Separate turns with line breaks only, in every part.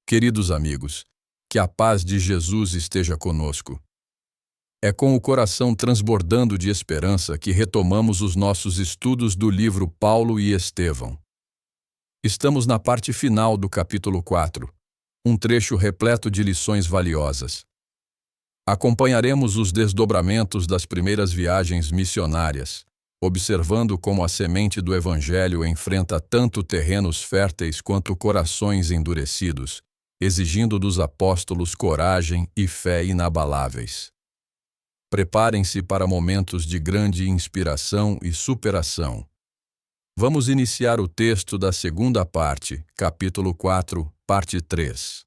Queridos amigos, que a paz de Jesus esteja conosco. É com o coração transbordando de esperança que retomamos os nossos estudos do livro Paulo e Estevão. Estamos na parte final do capítulo 4, um trecho repleto de lições valiosas. Acompanharemos os desdobramentos das primeiras viagens missionárias, observando como a semente do Evangelho enfrenta tanto terrenos férteis quanto corações endurecidos, exigindo dos apóstolos coragem e fé inabaláveis. Preparem-se para momentos de grande inspiração e superação. Vamos iniciar o texto da segunda parte, capítulo 4, parte 3.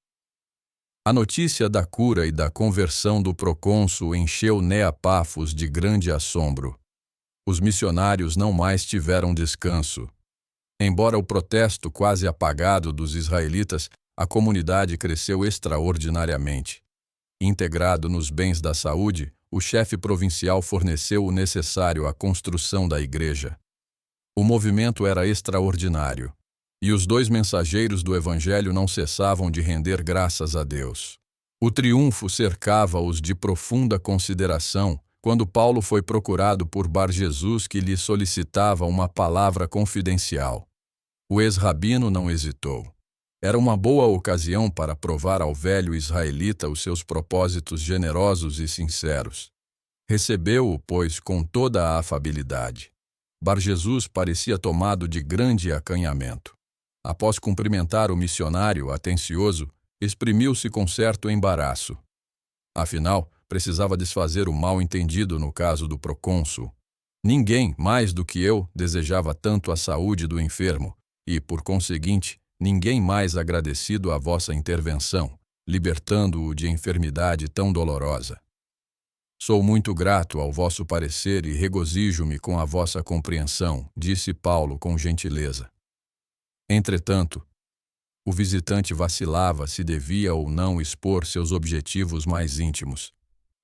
A notícia da cura e da conversão do procônsul encheu Neapafos de grande assombro. Os missionários não mais tiveram descanso. Embora o protesto quase apagado dos israelitas, a comunidade cresceu extraordinariamente. Integrado nos bens da saúde, o chefe provincial forneceu o necessário à construção da igreja. O movimento era extraordinário, e os dois mensageiros do Evangelho não cessavam de render graças a Deus. O triunfo cercava-os de profunda consideração quando Paulo foi procurado por Bar-Jesus, que lhe solicitava uma palavra confidencial. O ex-rabino não hesitou. Era uma boa ocasião para provar ao velho israelita os seus propósitos generosos e sinceros. Recebeu-o, pois, com toda a afabilidade. Bar-Jesus parecia tomado de grande acanhamento. Após cumprimentar o missionário atencioso, exprimiu-se com certo embaraço. Afinal, precisava desfazer o mal-entendido no caso do procônsul. Ninguém, mais do que eu, desejava tanto a saúde do enfermo e, por conseguinte, ninguém mais agradecido à vossa intervenção, libertando-o de enfermidade tão dolorosa. Sou muito grato ao vosso parecer e regozijo-me com a vossa compreensão, disse Paulo com gentileza. Entretanto, o visitante vacilava se devia ou não expor seus objetivos mais íntimos.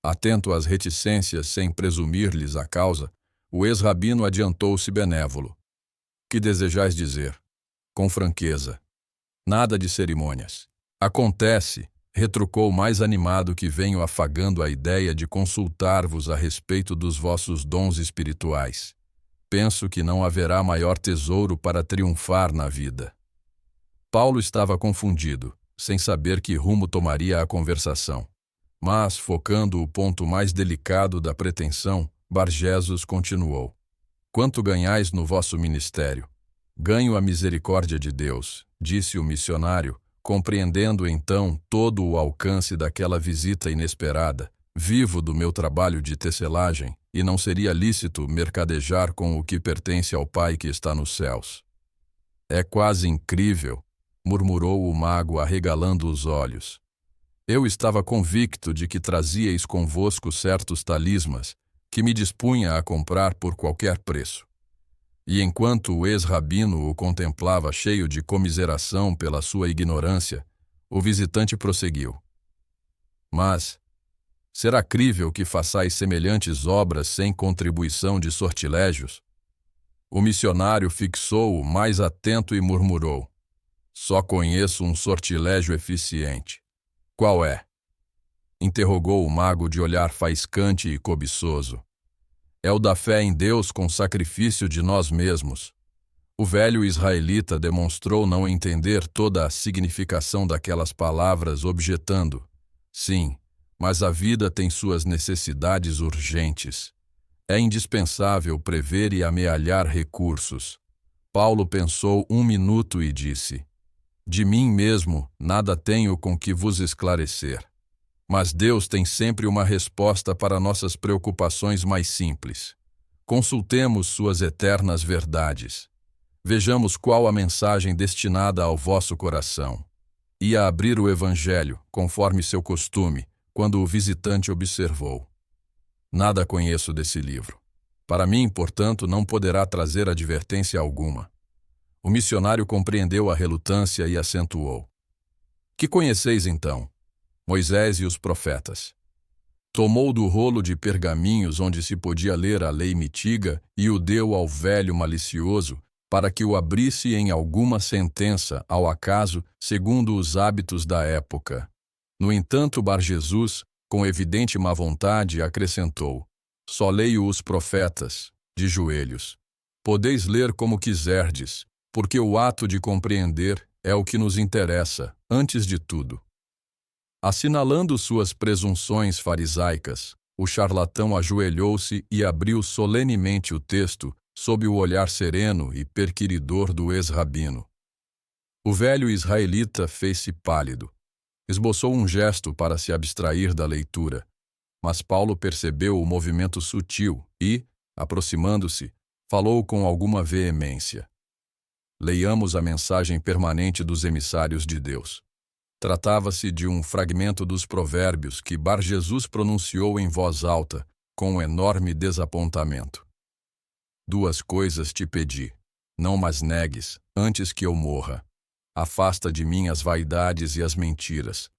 Atento às reticências sem presumir-lhes a causa, o ex-rabino adiantou-se benévolo. Que desejais dizer? Com franqueza. Nada de cerimônias. Acontece, retrucou mais animado, que venho afagando a ideia de consultar-vos a respeito dos vossos dons espirituais. Penso que não haverá maior tesouro para triunfar na vida. Paulo estava confundido, sem saber que rumo tomaria a conversação. Mas, focando o ponto mais delicado da pretensão, Bar-Jesus continuou. Quanto ganhais no vosso ministério? Ganho a misericórdia de Deus, disse o missionário, compreendendo então todo o alcance daquela visita inesperada. Vivo do meu trabalho de tecelagem, e não seria lícito mercadejar com o que pertence ao Pai que está nos céus. É quase incrível, murmurou o mago arregalando os olhos. Eu estava convicto de que trazíeis convosco certos talismãs que me dispunha a comprar por qualquer preço. E enquanto o ex-rabino o contemplava cheio de comiseração pela sua ignorância, o visitante prosseguiu. Mas será crível que façais semelhantes obras sem contribuição de sortilégios? O missionário fixou-o mais atento e murmurou. Só conheço um sortilégio eficiente. Qual é? Interrogou o mago de olhar faiscante e cobiçoso. É o da fé em Deus com sacrifício de nós mesmos. O velho israelita demonstrou não entender toda a significação daquelas palavras, objetando. Sim, mas a vida tem suas necessidades urgentes. É indispensável prever e amealhar recursos. Paulo pensou um minuto e disse: De mim mesmo nada tenho com que vos esclarecer. Mas Deus tem sempre uma resposta para nossas preocupações mais simples. Consultemos suas eternas verdades. Vejamos qual a mensagem destinada ao vosso coração. Ia abrir o Evangelho, conforme seu costume, quando o visitante observou. Nada conheço desse livro. Para mim, portanto, não poderá trazer advertência alguma. O missionário compreendeu a relutância e acentuou. Que conheceis então? Moisés e os profetas. Tomou do rolo de pergaminhos onde se podia ler a lei mitiga e o deu ao velho malicioso, para que o abrisse em alguma sentença ao acaso, segundo os hábitos da época. No entanto, Bar-Jesus, com evidente má vontade, acrescentou: só leio os profetas, de joelhos. Podeis ler como quiserdes, porque o ato de compreender é o que nos interessa, antes de tudo. Assinalando suas presunções farisaicas, o charlatão ajoelhou-se e abriu solenemente o texto sob o olhar sereno e perquiridor do ex-rabino. O velho israelita fez-se pálido. Esboçou um gesto para se abstrair da leitura, mas Paulo percebeu o movimento sutil e, aproximando-se, falou com alguma veemência. Leiamos a mensagem permanente dos emissários de Deus. Tratava-se de um fragmento dos provérbios que Bar-Jesus pronunciou em voz alta, com enorme desapontamento. Duas coisas te pedi, não mas negues, antes que eu morra. Afasta de mim as vaidades e as mentiras.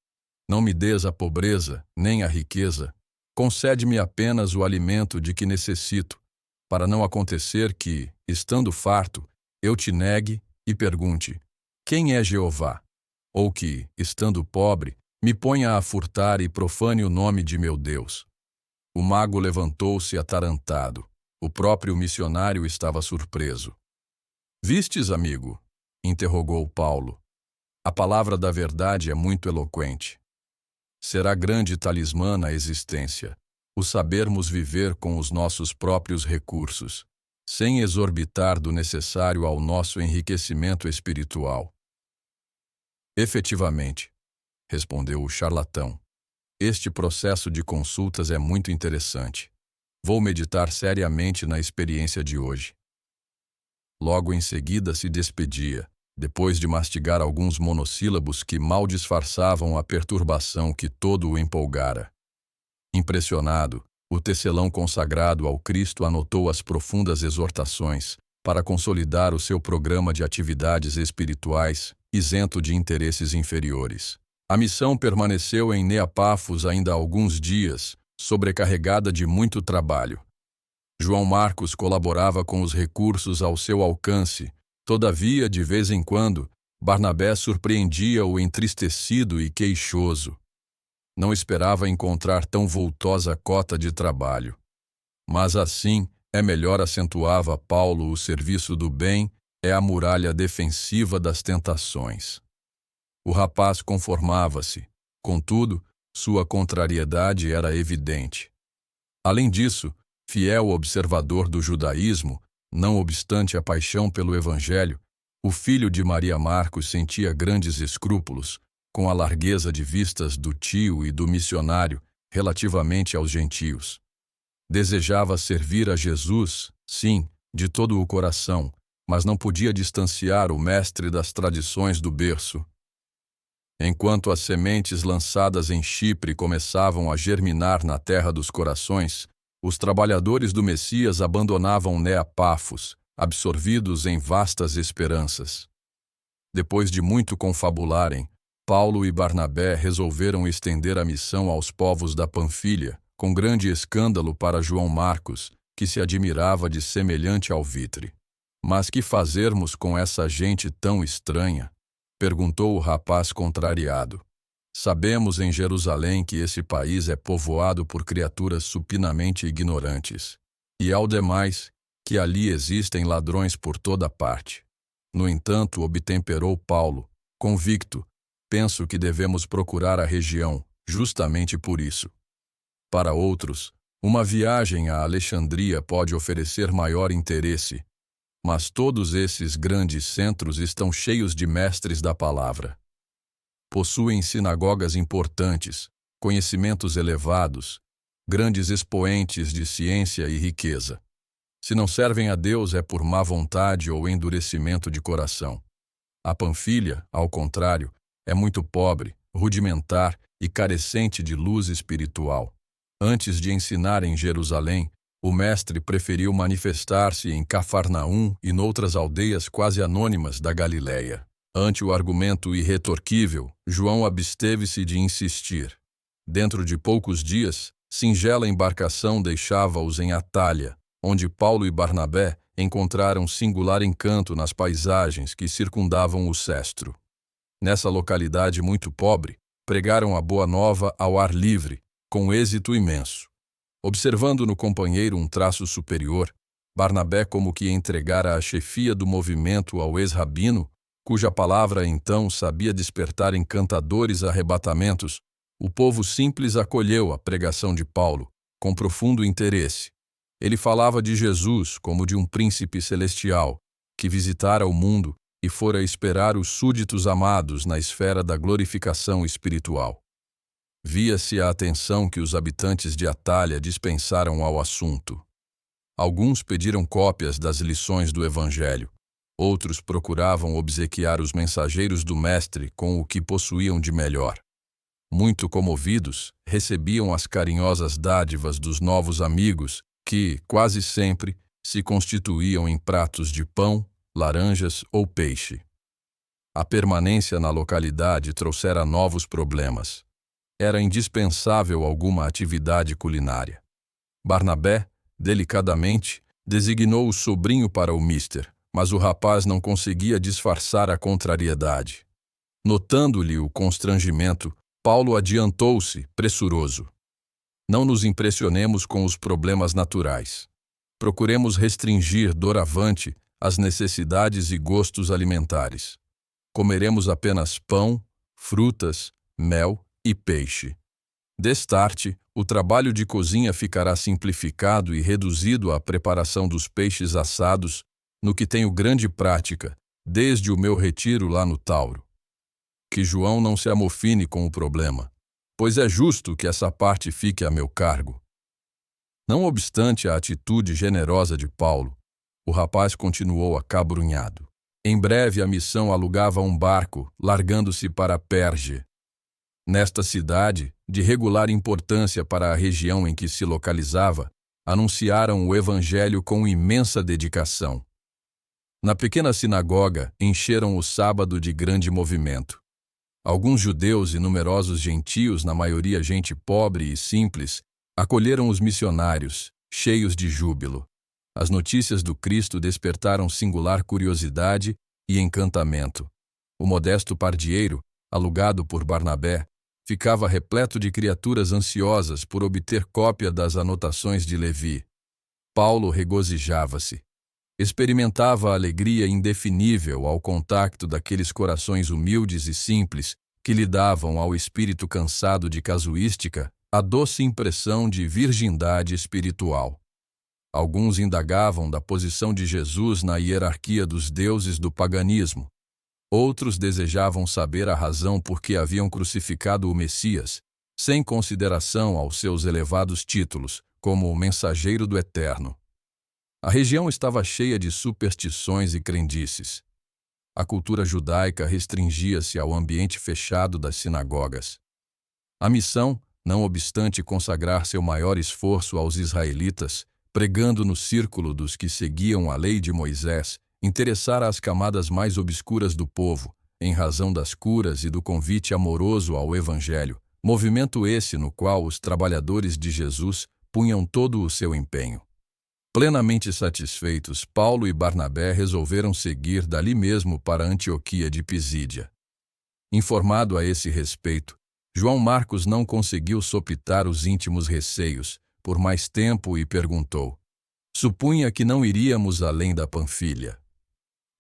Não me des a pobreza, nem a riqueza. Concede-me apenas o alimento de que necessito, para não acontecer que, estando farto, eu te negue e pergunte: quem é Jeová? Ou que, estando pobre, me ponha a furtar e profane o nome de meu Deus. O mago levantou-se atarantado. O próprio missionário estava surpreso. Vistes, amigo? Interrogou Paulo. A palavra da verdade é muito eloquente. Será grande talismã na existência, o sabermos viver com os nossos próprios recursos, sem exorbitar do necessário ao nosso enriquecimento espiritual. Efetivamente, respondeu o charlatão, este processo de consultas é muito interessante. Vou meditar seriamente na experiência de hoje. Logo em seguida se despedia, depois de mastigar alguns monossílabos que mal disfarçavam a perturbação que todo o empolgara. Impressionado, o tecelão consagrado ao Cristo anotou as profundas exortações para consolidar o seu programa de atividades espirituais, isento de interesses inferiores. A missão permaneceu em Neapafos ainda alguns dias, sobrecarregada de muito trabalho. João Marcos colaborava com os recursos ao seu alcance, todavia, de vez em quando, Barnabé surpreendia-o entristecido e queixoso. Não esperava encontrar tão vultosa cota de trabalho. Mas assim, é melhor, acentuava Paulo, o serviço do bem é a muralha defensiva das tentações. O rapaz conformava-se, contudo, sua contrariedade era evidente. Além disso, fiel observador do judaísmo, não obstante a paixão pelo evangelho, o filho de Maria Marcos sentia grandes escrúpulos, com a largueza de vistas do tio e do missionário relativamente aos gentios. Desejava servir a Jesus, sim, de todo o coração, mas não podia distanciar o mestre das tradições do berço. Enquanto as sementes lançadas em Chipre começavam a germinar na terra dos corações, os trabalhadores do Messias abandonavam Neapafos, absorvidos em vastas esperanças. Depois de muito confabularem, Paulo e Barnabé resolveram estender a missão aos povos da Panfilha, com grande escândalo para João Marcos, que se admirava de semelhante alvitre. Mas que fazermos com essa gente tão estranha? Perguntou o rapaz contrariado. Sabemos em Jerusalém que esse país é povoado por criaturas supinamente ignorantes, e ao demais, que ali existem ladrões por toda parte. No entanto, obtemperou Paulo, convicto, penso que devemos procurar a região, justamente por isso. Para outros, uma viagem a Alexandria pode oferecer maior interesse, mas todos esses grandes centros estão cheios de mestres da palavra. Possuem sinagogas importantes, conhecimentos elevados, grandes expoentes de ciência e riqueza. Se não servem a Deus é por má vontade ou endurecimento de coração. A Panfilha, ao contrário, é muito pobre, rudimentar e carecente de luz espiritual. Antes de ensinar em Jerusalém, o mestre preferiu manifestar-se em Cafarnaum e noutras aldeias quase anônimas da Galiléia. Ante o argumento irretorquível, João absteve-se de insistir. Dentro de poucos dias, singela embarcação deixava-os em Atália, onde Paulo e Barnabé encontraram singular encanto nas paisagens que circundavam o Cestro. Nessa localidade muito pobre, pregaram a boa nova ao ar livre, com êxito imenso. Observando no companheiro um traço superior, Barnabé como que entregara a chefia do movimento ao ex-rabino, cuja palavra então sabia despertar encantadores arrebatamentos, o povo simples acolheu a pregação de Paulo, com profundo interesse. Ele falava de Jesus como de um príncipe celestial, que visitara o mundo e fora esperar os súditos amados na esfera da glorificação espiritual. Via-se a atenção que os habitantes de Atália dispensaram ao assunto. Alguns pediram cópias das lições do Evangelho, outros procuravam obsequiar os mensageiros do Mestre com o que possuíam de melhor. Muito comovidos, recebiam as carinhosas dádivas dos novos amigos que, quase sempre, se constituíam em pratos de pão, laranjas ou peixe. A permanência na localidade trouxera novos problemas. Era indispensável alguma atividade culinária. Barnabé, delicadamente, designou o sobrinho para o mister, mas o rapaz não conseguia disfarçar a contrariedade. Notando-lhe o constrangimento, Paulo adiantou-se, pressuroso. Não nos impressionemos com os problemas naturais. Procuremos restringir doravante as necessidades e gostos alimentares. Comeremos apenas pão, frutas, mel e peixe. Destarte, o trabalho de cozinha ficará simplificado e reduzido à preparação dos peixes assados, no que tenho grande prática, desde o meu retiro lá no Tauro. Que João não se amofine com o problema, pois é justo que essa parte fique a meu cargo. Não obstante a atitude generosa de Paulo, o rapaz continuou acabrunhado. Em breve a missão alugava um barco, largando-se para Perge. Nesta cidade, de regular importância para a região em que se localizava, anunciaram o Evangelho com imensa dedicação. Na pequena sinagoga, encheram o sábado de grande movimento. Alguns judeus e numerosos gentios, na maioria gente pobre e simples, acolheram os missionários, cheios de júbilo. As notícias do Cristo despertaram singular curiosidade e encantamento. O modesto pardieiro, alugado por Barnabé, ficava repleto de criaturas ansiosas por obter cópia das anotações de Levi. Paulo regozijava-se. Experimentava alegria indefinível ao contacto daqueles corações humildes e simples que lhe davam ao espírito cansado de casuística a doce impressão de virgindade espiritual. Alguns indagavam da posição de Jesus na hierarquia dos deuses do paganismo. Outros desejavam saber a razão por que haviam crucificado o Messias, sem consideração aos seus elevados títulos, como o mensageiro do Eterno. A região estava cheia de superstições e crendices. A cultura judaica restringia-se ao ambiente fechado das sinagogas. A missão, não obstante consagrar seu maior esforço aos israelitas, pregando no círculo dos que seguiam a lei de Moisés, interessara as camadas mais obscuras do povo, em razão das curas e do convite amoroso ao Evangelho, movimento esse no qual os trabalhadores de Jesus punham todo o seu empenho. Plenamente satisfeitos, Paulo e Barnabé resolveram seguir dali mesmo para Antioquia de Pisídia. Informado a esse respeito, João Marcos não conseguiu sopitar os íntimos receios por mais tempo e perguntou: supunha que não iríamos além da Panfilha.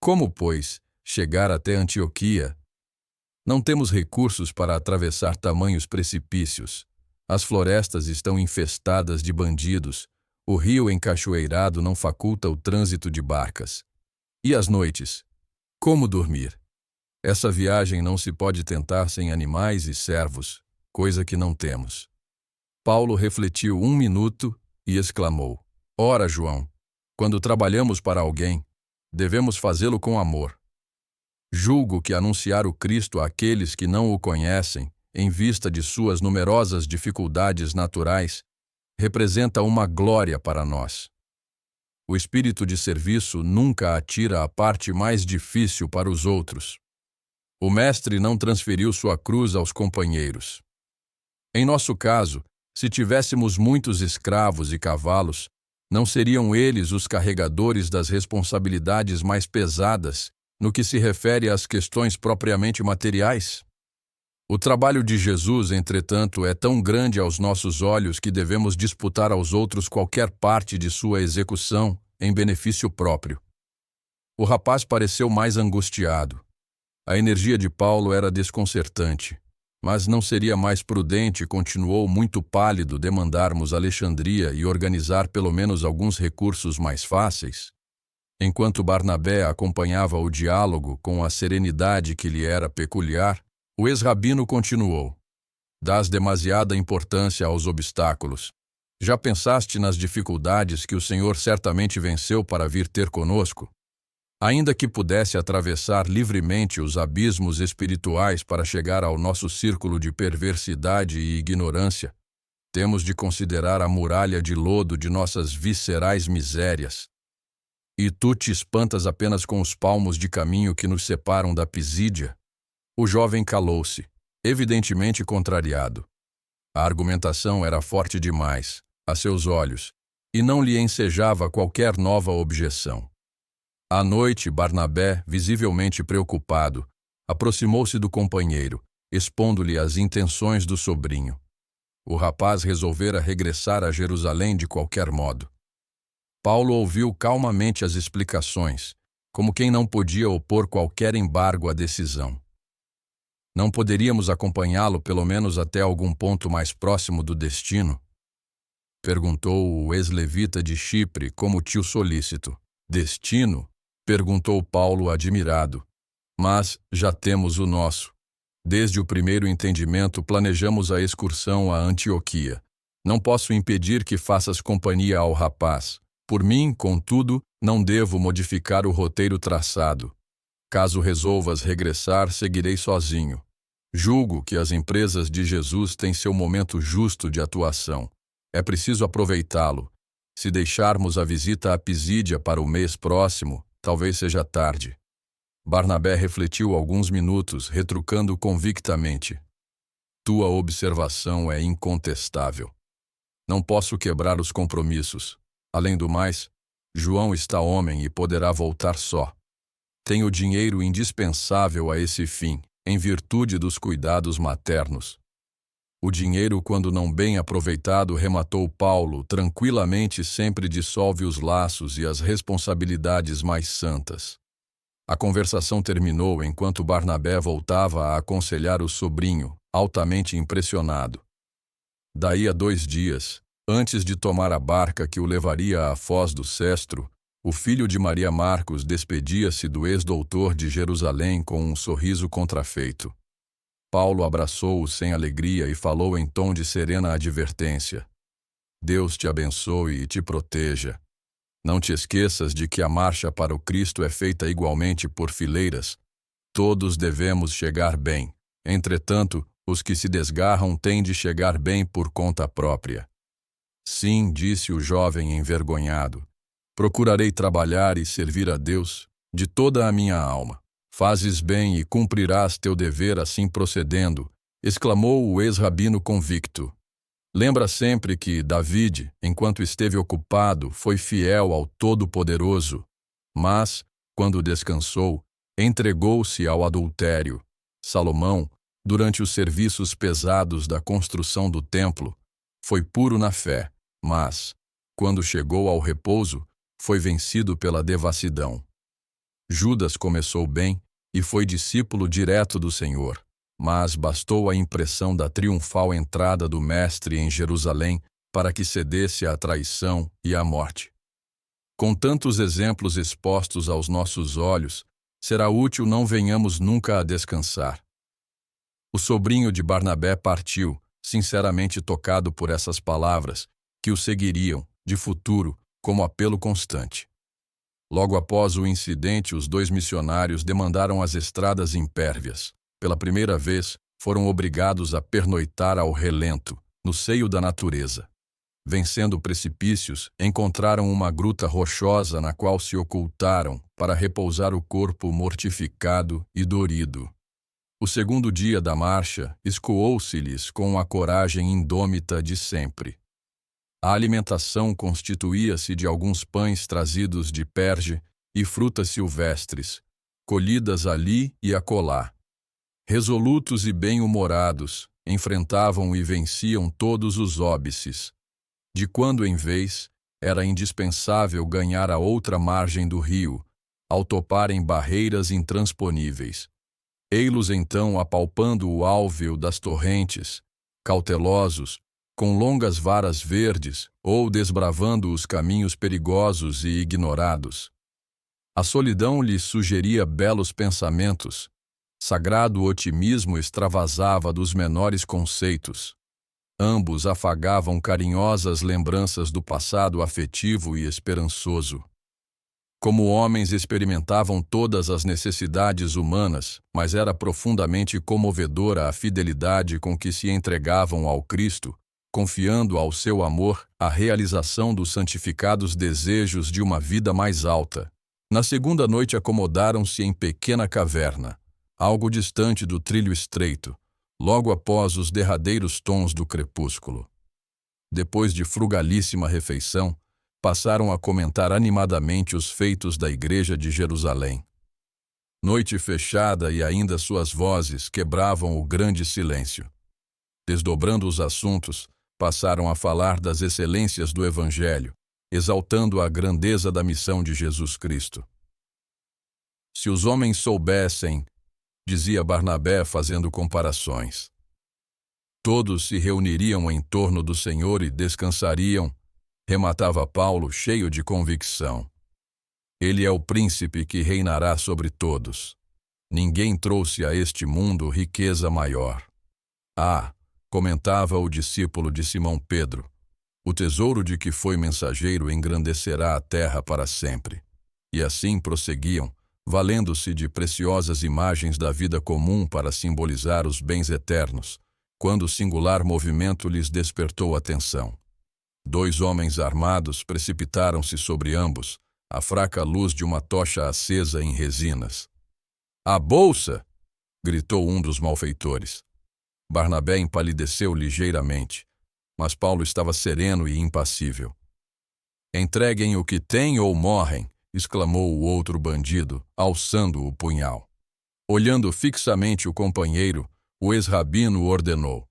Como, pois, chegar até Antioquia? Não temos recursos para atravessar tamanhos precipícios. As florestas estão infestadas de bandidos. O rio encachoeirado não faculta o trânsito de barcas. E as noites? Como dormir? Essa viagem não se pode tentar sem animais e servos, coisa que não temos. Paulo refletiu 1 minuto e exclamou: ora, João, quando trabalhamos para alguém, devemos fazê-lo com amor. Julgo que anunciar o Cristo àqueles que não o conhecem, em vista de suas numerosas dificuldades naturais, representa uma glória para nós. O espírito de serviço nunca atira a parte mais difícil para os outros. O Mestre não transferiu sua cruz aos companheiros. Em nosso caso, se tivéssemos muitos escravos e cavalos, Não seriam eles os carregadores das responsabilidades mais pesadas no que se refere às questões propriamente materiais? O trabalho de Jesus, entretanto, é tão grande aos nossos olhos que devemos disputar aos outros qualquer parte de sua execução em benefício próprio. O rapaz pareceu mais angustiado. A energia de Paulo era desconcertante, mas não seria mais prudente, continuou muito pálido, demandarmos Alexandria e organizar pelo menos alguns recursos mais fáceis? Enquanto Barnabé acompanhava o diálogo com a serenidade que lhe era peculiar, o ex-rabino continuou: Dás demasiada importância aos obstáculos. Já pensaste nas dificuldades que o Senhor certamente venceu para vir ter conosco? Ainda que pudesse atravessar livremente os abismos espirituais para chegar ao nosso círculo de perversidade e ignorância, temos de considerar a muralha de lodo de nossas viscerais misérias. E tu te espantas apenas com os palmos de caminho que nos separam da Pisídia? O jovem calou-se, evidentemente contrariado. A argumentação era forte demais, a seus olhos, e não lhe ensejava qualquer nova objeção. À noite, Barnabé, visivelmente preocupado, aproximou-se do companheiro, expondo-lhe as intenções do sobrinho. O rapaz resolvera regressar a Jerusalém de qualquer modo. Paulo ouviu calmamente as explicações, como quem não podia opor qualquer embargo à decisão. Não poderíamos acompanhá-lo pelo menos até algum ponto mais próximo do destino? Perguntou o ex-levita de Chipre como tio solícito. Destino? Perguntou Paulo admirado. Mas já temos o nosso. Desde o primeiro entendimento planejamos a excursão a Antioquia. Não posso impedir que faças companhia ao rapaz. Por mim, contudo, não devo modificar o roteiro traçado. Caso resolvas regressar, seguirei sozinho. Julgo que as empresas de Jesus têm seu momento justo de atuação. É preciso aproveitá-lo. Se deixarmos a visita à Pisídia para o mês próximo, talvez seja tarde. Barnabé refletiu alguns minutos, retrucando convictamente. Tua observação é incontestável. Não posso quebrar os compromissos. Além do mais, João está homem e poderá voltar só. Tenho dinheiro indispensável a esse fim, em virtude dos cuidados maternos. O dinheiro, quando não bem aproveitado, rematou Paulo, tranquilamente sempre dissolve os laços e as responsabilidades mais santas. A conversação terminou enquanto Barnabé voltava a aconselhar o sobrinho, altamente impressionado. Daí a 2 dias, antes de tomar a barca que o levaria à Foz do Cestro, o filho de Maria Marcos despedia-se do ex-doutor de Jerusalém com um sorriso contrafeito. Paulo abraçou-o sem alegria e falou em tom de serena advertência. Deus te abençoe e te proteja. Não te esqueças de que a marcha para o Cristo é feita igualmente por fileiras. Todos devemos chegar bem. Entretanto, os que se desgarram têm de chegar bem por conta própria. Sim, disse o jovem envergonhado. Procurarei trabalhar e servir a Deus de toda a minha alma. Fazes bem e cumprirás teu dever assim procedendo, exclamou o ex-rabino convicto. Lembra sempre que David, enquanto esteve ocupado, foi fiel ao Todo-Poderoso, mas, quando descansou, entregou-se ao adultério. Salomão, durante os serviços pesados da construção do templo, foi puro na fé, mas, quando chegou ao repouso, foi vencido pela devassidão. Judas começou bem e foi discípulo direto do Senhor, mas bastou a impressão da triunfal entrada do Mestre em Jerusalém para que cedesse à traição e à morte. Com tantos exemplos expostos aos nossos olhos, será útil não venhamos nunca a descansar. O sobrinho de Barnabé partiu, sinceramente tocado por essas palavras, que o seguiriam, de futuro, como apelo constante. Logo após o incidente, os 2 missionários demandaram as estradas impérvias. Pela primeira vez, foram obrigados a pernoitar ao relento, no seio da natureza. Vencendo precipícios, encontraram uma gruta rochosa na qual se ocultaram para repousar o corpo mortificado e dorido. O segundo dia da marcha escoou-se-lhes com a coragem indômita de sempre. A alimentação constituía-se de alguns pães trazidos de Perge e frutas silvestres, colhidas ali e acolá. Resolutos e bem-humorados, enfrentavam e venciam todos os óbices. De quando em vez, era indispensável ganhar a outra margem do rio, ao toparem barreiras intransponíveis. Ei-los então apalpando o álveo das torrentes, cautelosos, com longas varas verdes, ou desbravando os caminhos perigosos e ignorados. A solidão lhes sugeria belos pensamentos. Sagrado otimismo extravasava dos menores conceitos. Ambos afagavam carinhosas lembranças do passado afetivo e esperançoso. Como homens experimentavam todas as necessidades humanas, mas era profundamente comovedora a fidelidade com que se entregavam ao Cristo, confiando ao seu amor a realização dos santificados desejos de uma vida mais alta. Na segunda noite acomodaram-se em pequena caverna, algo distante do trilho estreito, logo após os derradeiros tons do crepúsculo. Depois de frugalíssima refeição, passaram a comentar animadamente os feitos da Igreja de Jerusalém. Noite fechada e ainda suas vozes quebravam o grande silêncio. Desdobrando os assuntos, passaram a falar das excelências do Evangelho, exaltando a grandeza da missão de Jesus Cristo. Se os homens soubessem, dizia Barnabé fazendo comparações, todos se reuniriam em torno do Senhor e descansariam, rematava Paulo cheio de convicção. Ele é o príncipe que reinará sobre todos. Ninguém trouxe a este mundo riqueza maior. Comentava o discípulo de Simão Pedro, o tesouro de que foi mensageiro engrandecerá a terra para sempre. E assim prosseguiam, valendo-se de preciosas imagens da vida comum para simbolizar os bens eternos, quando o singular movimento lhes despertou atenção. 2 homens armados precipitaram-se sobre ambos, à fraca luz de uma tocha acesa em resinas. "A bolsa!" gritou um dos malfeitores. Barnabé empalideceu ligeiramente, mas Paulo estava sereno e impassível. "Entreguem o que têm ou morrem!" exclamou o outro bandido, alçando o punhal. Olhando fixamente o companheiro, o ex-rabino ordenou: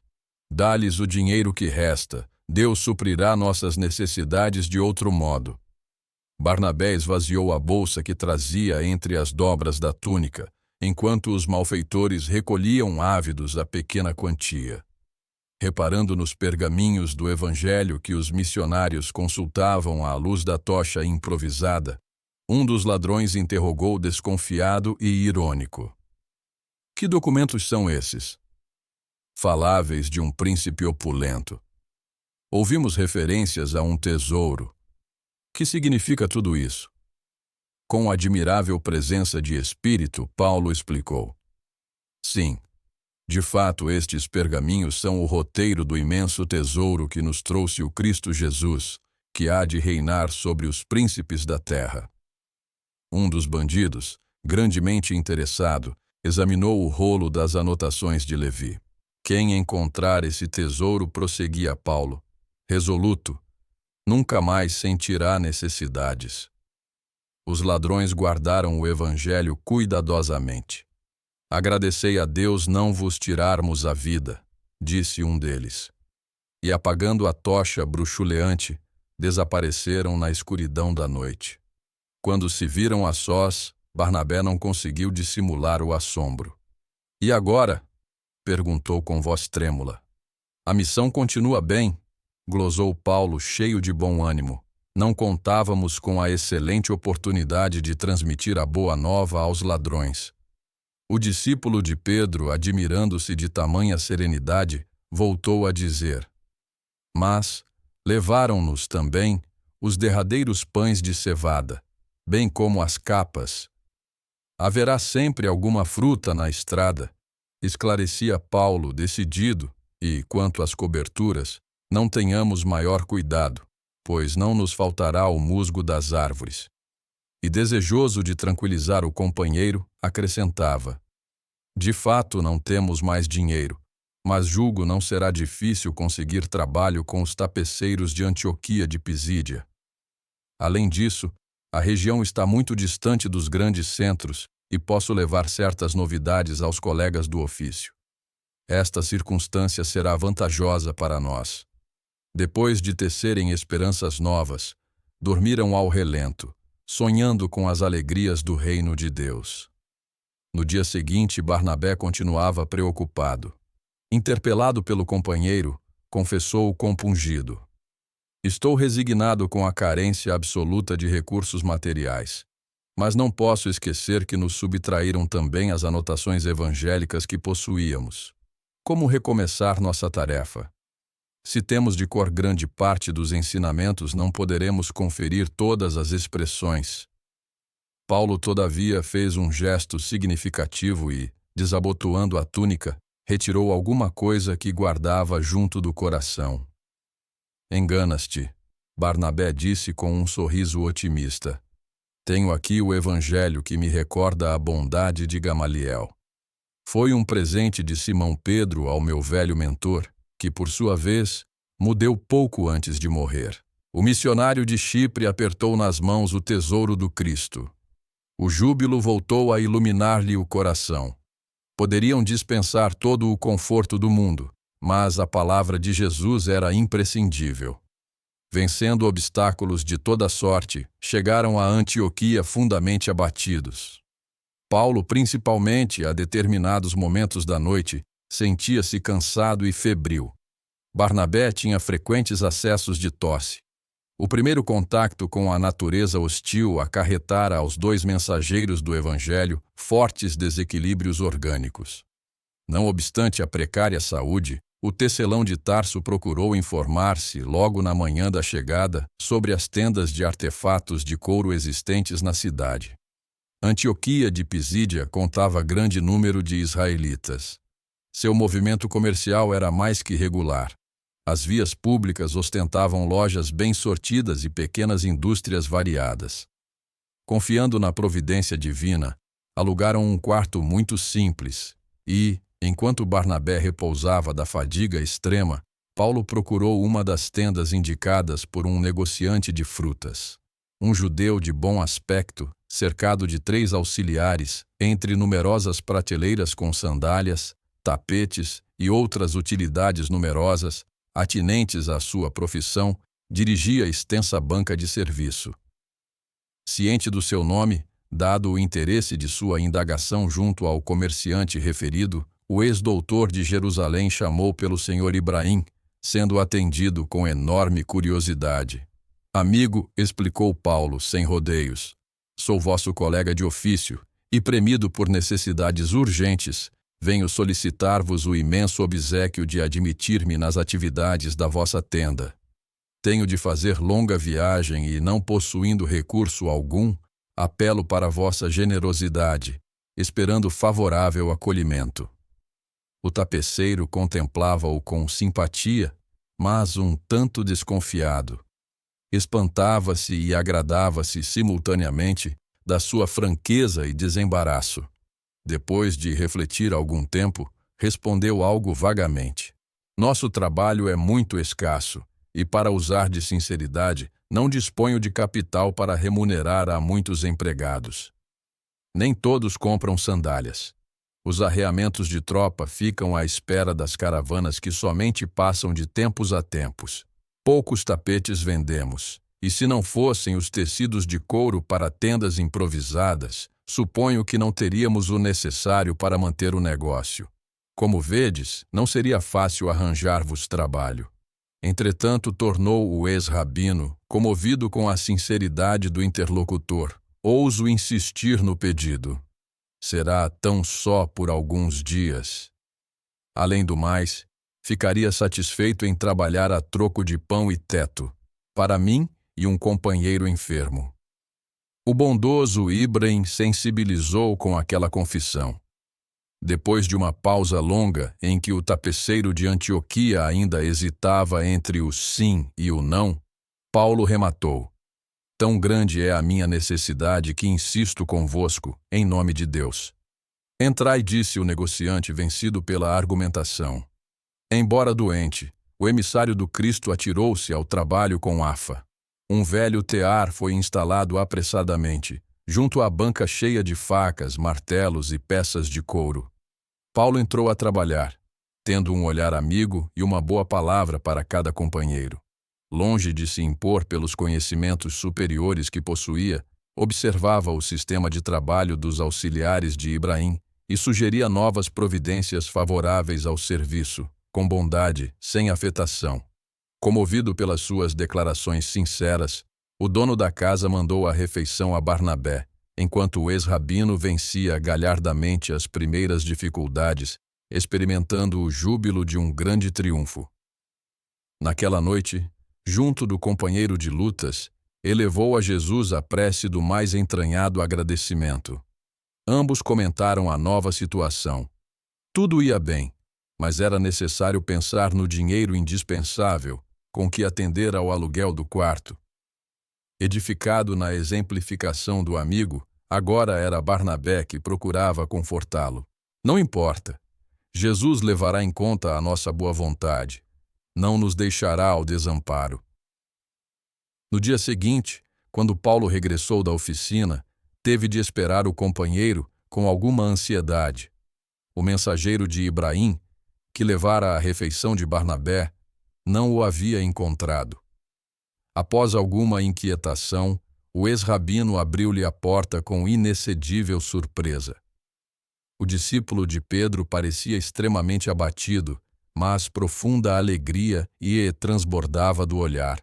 "Dá-lhes o dinheiro que resta, Deus suprirá nossas necessidades de outro modo." Barnabé esvaziou a bolsa que trazia entre as dobras da túnica, enquanto os malfeitores recolhiam ávidos a pequena quantia. Reparando nos pergaminhos do Evangelho que os missionários consultavam à luz da tocha improvisada, um dos ladrões interrogou desconfiado e irônico: "Que documentos são esses?" "Faláveis de um príncipe opulento. Ouvimos referências a um tesouro. Que significa tudo isso?" Com admirável presença de espírito, Paulo explicou: "Sim, de fato estes pergaminhos são o roteiro do imenso tesouro que nos trouxe o Cristo Jesus, que há de reinar sobre os príncipes da terra." Um dos bandidos, grandemente interessado, examinou o rolo das anotações de Levi. "Quem encontrar esse tesouro", prosseguia Paulo, resoluto, "nunca mais sentirá necessidades." Os ladrões guardaram o Evangelho cuidadosamente. "Agradecei a Deus não vos tirarmos a vida", disse um deles. E apagando a tocha bruxuleante, desapareceram na escuridão da noite. Quando se viram a sós, Barnabé não conseguiu dissimular o assombro. "E agora?" perguntou com voz trêmula. "A missão continua bem", glosou Paulo cheio de bom ânimo. "Não contávamos com a excelente oportunidade de transmitir a boa nova aos ladrões." O discípulo de Pedro, admirando-se de tamanha serenidade, voltou a dizer: "Mas levaram-nos também os derradeiros pães de cevada, bem como as capas. Haverá sempre alguma fruta na estrada", esclarecia Paulo, decidido, "e, quanto às coberturas, não tenhamos maior cuidado, pois não nos faltará o musgo das árvores." E desejoso de tranquilizar o companheiro, acrescentava: "De fato não temos mais dinheiro, mas julgo não será difícil conseguir trabalho com os tapeceiros de Antioquia de Pisídia. Além disso, a região está muito distante dos grandes centros e posso levar certas novidades aos colegas do ofício. Esta circunstância será vantajosa para nós. Depois de tecerem esperanças novas, dormiram ao relento, sonhando com as alegrias do reino de Deus. No dia seguinte, Barnabé continuava preocupado. Interpelado pelo companheiro, confessou compungido: "Estou resignado com a carência absoluta de recursos materiais, mas não posso esquecer que nos subtraíram também as anotações evangélicas que possuíamos. Como recomeçar nossa tarefa? Se temos de cor grande parte dos ensinamentos, não poderemos conferir todas as expressões." Paulo, todavia, fez um gesto significativo e, desabotoando a túnica, retirou alguma coisa que guardava junto do coração. "Enganas-te", Barnabé disse com um sorriso otimista. "Tenho aqui o evangelho que me recorda a bondade de Gamaliel. Foi um presente de Simão Pedro ao meu velho mentor, que, por sua vez, mudeu pouco antes de morrer. O missionário de Chipre apertou nas mãos o tesouro do Cristo. O júbilo voltou a iluminar-lhe o coração. Poderiam dispensar todo o conforto do mundo, mas a palavra de Jesus era imprescindível. Vencendo obstáculos de toda sorte, chegaram a Antioquia fundamente abatidos. Paulo, principalmente a determinados momentos da noite, sentia-se cansado e febril. Barnabé tinha frequentes acessos de tosse. O primeiro contato com a natureza hostil acarretara aos dois mensageiros do Evangelho fortes desequilíbrios orgânicos. Não obstante a precária saúde, o tecelão de Tarso procurou informar-se, logo na manhã da chegada, sobre as tendas de artefatos de couro existentes na cidade. Antioquia de Pisídia contava grande número de israelitas. Seu movimento comercial era mais que regular. As vias públicas ostentavam lojas bem sortidas e pequenas indústrias variadas. Confiando na providência divina, alugaram um quarto muito simples e, enquanto Barnabé repousava da fadiga extrema, Paulo procurou uma das tendas indicadas por um negociante de frutas. Um judeu de bom aspecto, cercado de 3 auxiliares, entre numerosas prateleiras com sandálias, tapetes e outras utilidades numerosas, atinentes à sua profissão, dirigia extensa banca de serviço. Ciente do seu nome, dado o interesse de sua indagação junto ao comerciante referido, o ex-doutor de Jerusalém chamou pelo Sr. Ibrahim, sendo atendido com enorme curiosidade. "Amigo", explicou Paulo, sem rodeios, "sou vosso colega de ofício e, premido por necessidades urgentes, venho solicitar-vos o imenso obséquio de admitir-me nas atividades da vossa tenda. Tenho de fazer longa viagem e, não possuindo recurso algum, apelo para vossa generosidade, esperando favorável acolhimento." O tapeceiro contemplava-o com simpatia, mas um tanto desconfiado. Espantava-se e agradava-se simultaneamente da sua franqueza e desembaraço. Depois de refletir algum tempo, respondeu algo vagamente: "Nosso trabalho é muito escasso e, para usar de sinceridade, não disponho de capital para remunerar a muitos empregados. Nem todos compram sandálias. Os arreamentos de tropa ficam à espera das caravanas que somente passam de tempos a tempos. Poucos tapetes vendemos, e se não fossem os tecidos de couro para tendas improvisadas, suponho que não teríamos o necessário para manter o negócio. Como vedes, não seria fácil arranjar-vos trabalho." Entretanto, tornou o ex-rabino, comovido com a sinceridade do interlocutor, ouso insistir no pedido: "Será tão só por alguns dias. Além do mais, ficaria satisfeito em trabalhar a troco de pão e teto, para mim e um companheiro enfermo." O bondoso Ibrahim sensibilizou com aquela confissão. Depois de uma pausa longa em que o tapeceiro de Antioquia ainda hesitava entre o sim e o não, Paulo rematou: "Tão grande é a minha necessidade que insisto convosco, em nome de Deus." "Entrai", disse o negociante, vencido pela argumentação. Embora doente, o emissário do Cristo atirou-se ao trabalho com afa. Um velho tear foi instalado apressadamente, junto à banca cheia de facas, martelos e peças de couro. Paulo entrou a trabalhar, tendo um olhar amigo e uma boa palavra para cada companheiro. Longe de se impor pelos conhecimentos superiores que possuía, observava o sistema de trabalho dos auxiliares de Ibraim e sugeria novas providências favoráveis ao serviço, com bondade, sem afetação. Comovido pelas suas declarações sinceras, o dono da casa mandou a refeição a Barnabé, enquanto o ex-rabino vencia galhardamente as primeiras dificuldades, experimentando o júbilo de um grande triunfo. Naquela noite, junto do companheiro de lutas, elevou a Jesus a prece do mais entranhado agradecimento. Ambos comentaram a nova situação. Tudo ia bem, mas era necessário pensar no dinheiro indispensável com que atender ao aluguel do quarto. Edificado na exemplificação do amigo, agora era Barnabé que procurava confortá-lo. Não importa. Jesus levará em conta a nossa boa vontade. Não nos deixará ao desamparo. No dia seguinte, quando Paulo regressou da oficina, teve de esperar o companheiro com alguma ansiedade. O mensageiro de Ibraim, que levara a refeição de Barnabé, não o havia encontrado. Após alguma inquietação, o ex-rabino abriu-lhe a porta com inexcedível surpresa. O discípulo de Pedro parecia extremamente abatido, mas profunda alegria lhe transbordava do olhar.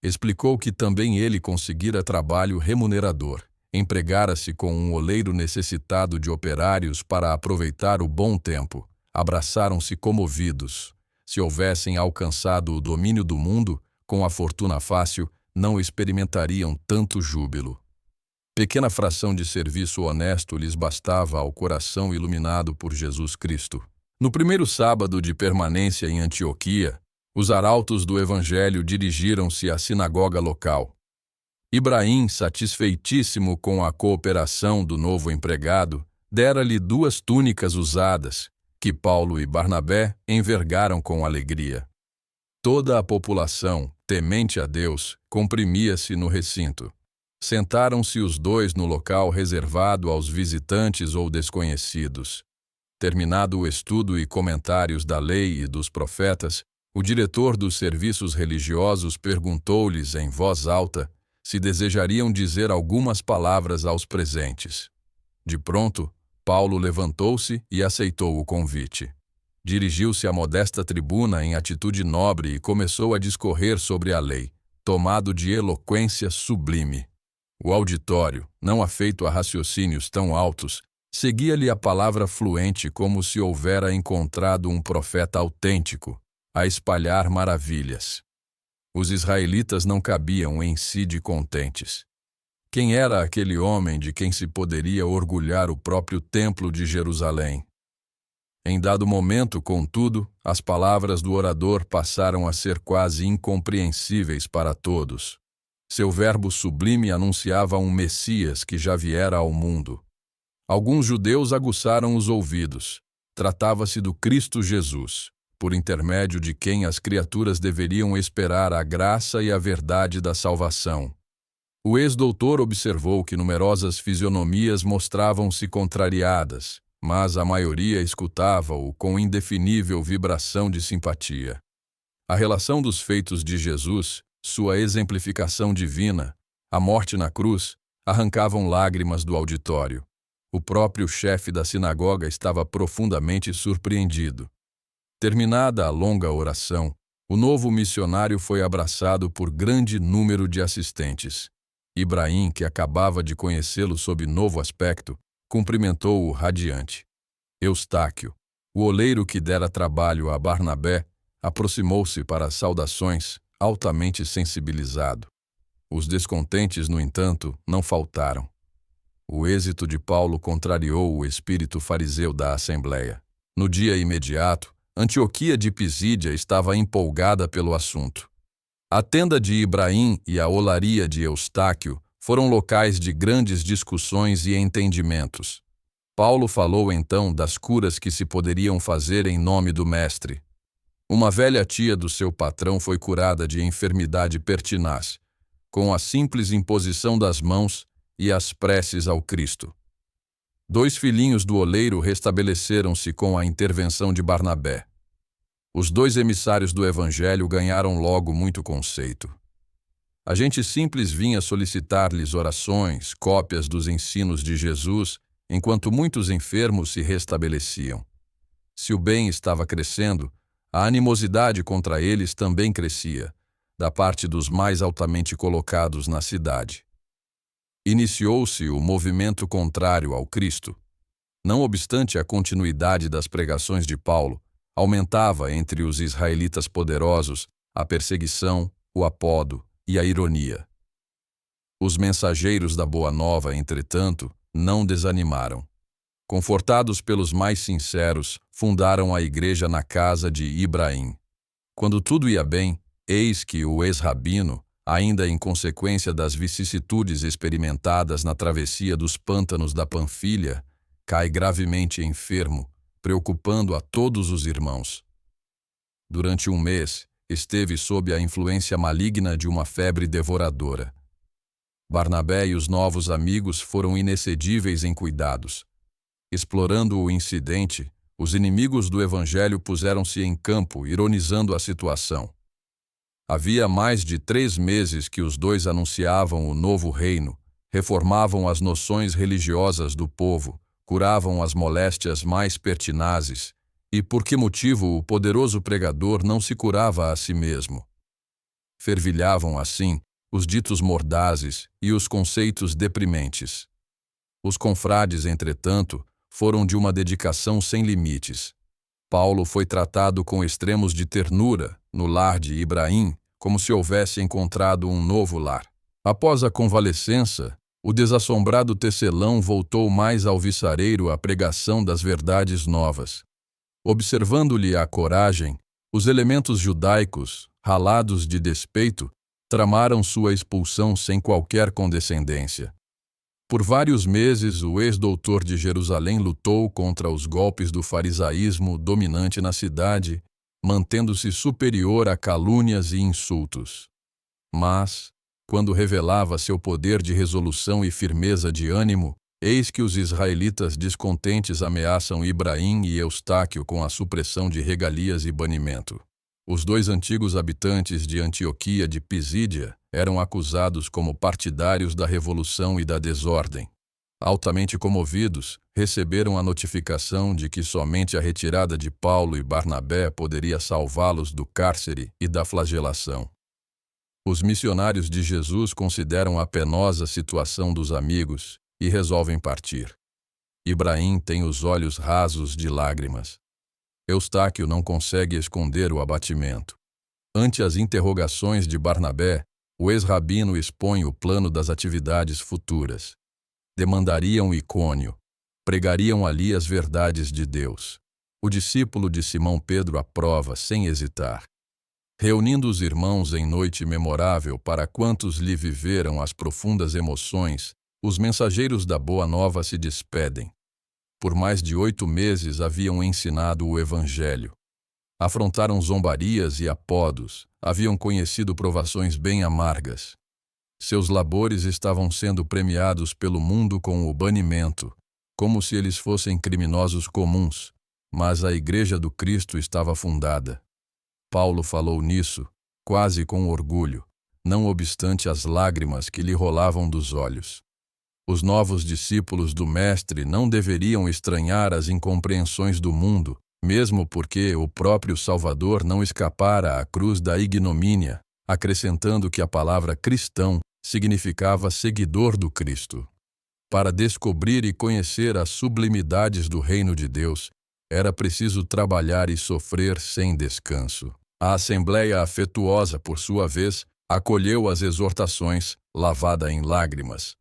Explicou que também ele conseguira trabalho remunerador. Empregara-se com um oleiro necessitado de operários para aproveitar o bom tempo. Abraçaram-se comovidos. Se houvessem alcançado o domínio do mundo, com a fortuna fácil, não experimentariam tanto júbilo. Pequena fração de serviço honesto lhes bastava ao coração iluminado por Jesus Cristo. No primeiro sábado de permanência em Antioquia, os arautos do Evangelho dirigiram-se à sinagoga local. Ibraim, satisfeitíssimo com a cooperação do novo empregado, dera-lhe 2 túnicas usadas, que Paulo e Barnabé envergaram com alegria. Toda a população, temente a Deus, comprimia-se no recinto. Sentaram-se os 2 no local reservado aos visitantes ou desconhecidos. Terminado o estudo e comentários da lei e dos profetas, o diretor dos serviços religiosos perguntou-lhes em voz alta se desejariam dizer algumas palavras aos presentes. De pronto, Paulo levantou-se e aceitou o convite. Dirigiu-se à modesta tribuna em atitude nobre e começou a discorrer sobre a lei, tomado de eloquência sublime. O auditório, não afeito a raciocínios tão altos, seguia-lhe a palavra fluente como se houvera encontrado um profeta autêntico, a espalhar maravilhas. Os israelitas não cabiam em si de contentes. Quem era aquele homem de quem se poderia orgulhar o próprio templo de Jerusalém? Em dado momento, contudo, as palavras do orador passaram a ser quase incompreensíveis para todos. Seu verbo sublime anunciava um Messias que já viera ao mundo. Alguns judeus aguçaram os ouvidos. Tratava-se do Cristo Jesus, por intermédio de quem as criaturas deveriam esperar a graça e a verdade da salvação. O ex-doutor observou que numerosas fisionomias mostravam-se contrariadas, mas a maioria escutava-o com indefinível vibração de simpatia. A relação dos feitos de Jesus, sua exemplificação divina, a morte na cruz, arrancavam lágrimas do auditório. O próprio chefe da sinagoga estava profundamente surpreendido. Terminada a longa oração, o novo missionário foi abraçado por grande número de assistentes. Ibraim, que acabava de conhecê-lo sob novo aspecto, cumprimentou-o radiante. Eustáquio, o oleiro que dera trabalho a Barnabé, aproximou-se para as saudações, altamente sensibilizado. Os descontentes, no entanto, não faltaram. O êxito de Paulo contrariou o espírito fariseu da Assembleia. No dia imediato, Antioquia de Pisídia estava empolgada pelo assunto. A tenda de Ibraim e a olaria de Eustáquio foram locais de grandes discussões e entendimentos. Paulo falou então das curas que se poderiam fazer em nome do Mestre. Uma velha tia do seu patrão foi curada de enfermidade pertinaz, com a simples imposição das mãos e as preces ao Cristo. 2 filhinhos do oleiro restabeleceram-se com a intervenção de Barnabé. Os 2 emissários do Evangelho ganharam logo muito conceito. A gente simples vinha solicitar-lhes orações, cópias dos ensinos de Jesus, enquanto muitos enfermos se restabeleciam. Se o bem estava crescendo, a animosidade contra eles também crescia, da parte dos mais altamente colocados na cidade. Iniciou-se o movimento contrário ao Cristo. Não obstante a continuidade das pregações de Paulo, aumentava entre os israelitas poderosos a perseguição, o apodo e a ironia. Os mensageiros da Boa Nova, entretanto, não desanimaram. Confortados pelos mais sinceros, fundaram a igreja na casa de Ibraim. Quando tudo ia bem, eis que o ex-rabino, ainda em consequência das vicissitudes experimentadas na travessia dos pântanos da Panfilha, cai gravemente enfermo, preocupando a todos os irmãos. Durante 1 mês, esteve sob a influência maligna de uma febre devoradora. Barnabé e os novos amigos foram inexcedíveis em cuidados. Explorando o incidente, os inimigos do Evangelho puseram-se em campo, ironizando a situação. Havia mais de 3 meses que os 2 anunciavam o novo reino, reformavam as noções religiosas do povo, curavam as moléstias mais pertinazes. E por que motivo o poderoso pregador não se curava a si mesmo? Fervilhavam, assim, os ditos mordazes e os conceitos deprimentes. Os confrades, entretanto, foram de uma dedicação sem limites. Paulo foi tratado com extremos de ternura no lar de Ibraim, como se houvesse encontrado um novo lar. Após a convalescença, o desassombrado tecelão voltou mais alvissareiro à pregação das verdades novas. Observando-lhe a coragem, os elementos judaicos, ralados de despeito, tramaram sua expulsão sem qualquer condescendência. Por vários meses, o ex-doutor de Jerusalém lutou contra os golpes do farisaísmo dominante na cidade, mantendo-se superior a calúnias e insultos. Mas, quando revelava seu poder de resolução e firmeza de ânimo, eis que os israelitas descontentes ameaçam Ibraim e Eustáquio com a supressão de regalias e banimento. Os 2 antigos habitantes de Antioquia de Pisídia eram acusados como partidários da revolução e da desordem. Altamente comovidos, receberam a notificação de que somente a retirada de Paulo e Barnabé poderia salvá-los do cárcere e da flagelação. Os missionários de Jesus consideram a penosa situação dos amigos e resolvem partir. Ibraim tem os olhos rasos de lágrimas. Eustáquio não consegue esconder o abatimento. Ante as interrogações de Barnabé, o ex-rabino expõe o plano das atividades futuras. Demandariam Icônio. Pregariam ali as verdades de Deus. O discípulo de Simão Pedro aprova sem hesitar. Reunindo os irmãos em noite memorável para quantos lhe viveram as profundas emoções, os mensageiros da Boa Nova se despedem. Por mais de 8 meses haviam ensinado o Evangelho. Afrontaram zombarias e apodos, haviam conhecido provações bem amargas. Seus labores estavam sendo premiados pelo mundo com o banimento, como se eles fossem criminosos comuns, mas a Igreja do Cristo estava fundada. Paulo falou nisso, quase com orgulho, não obstante as lágrimas que lhe rolavam dos olhos. Os novos discípulos do Mestre não deveriam estranhar as incompreensões do mundo, mesmo porque o próprio Salvador não escapara à cruz da ignomínia, acrescentando que a palavra cristão significava seguidor do Cristo. Para descobrir e conhecer as sublimidades do reino de Deus, era preciso trabalhar e sofrer sem descanso. A Assembleia afetuosa, por sua vez, acolheu as exortações, lavada em lágrimas.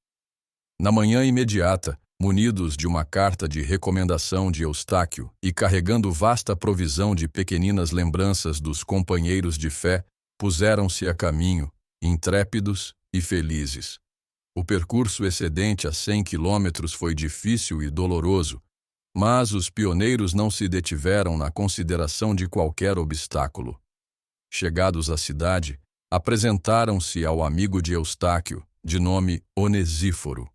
Na manhã imediata, munidos de uma carta de recomendação de Eustáquio e carregando vasta provisão de pequeninas lembranças dos companheiros de fé, puseram-se a caminho, intrépidos e felizes. O percurso excedente a 100 quilômetros foi difícil e doloroso, Mas os pioneiros não se detiveram na consideração de qualquer obstáculo. Chegados à cidade, apresentaram-se ao amigo de Eustáquio, de nome Onesíforo.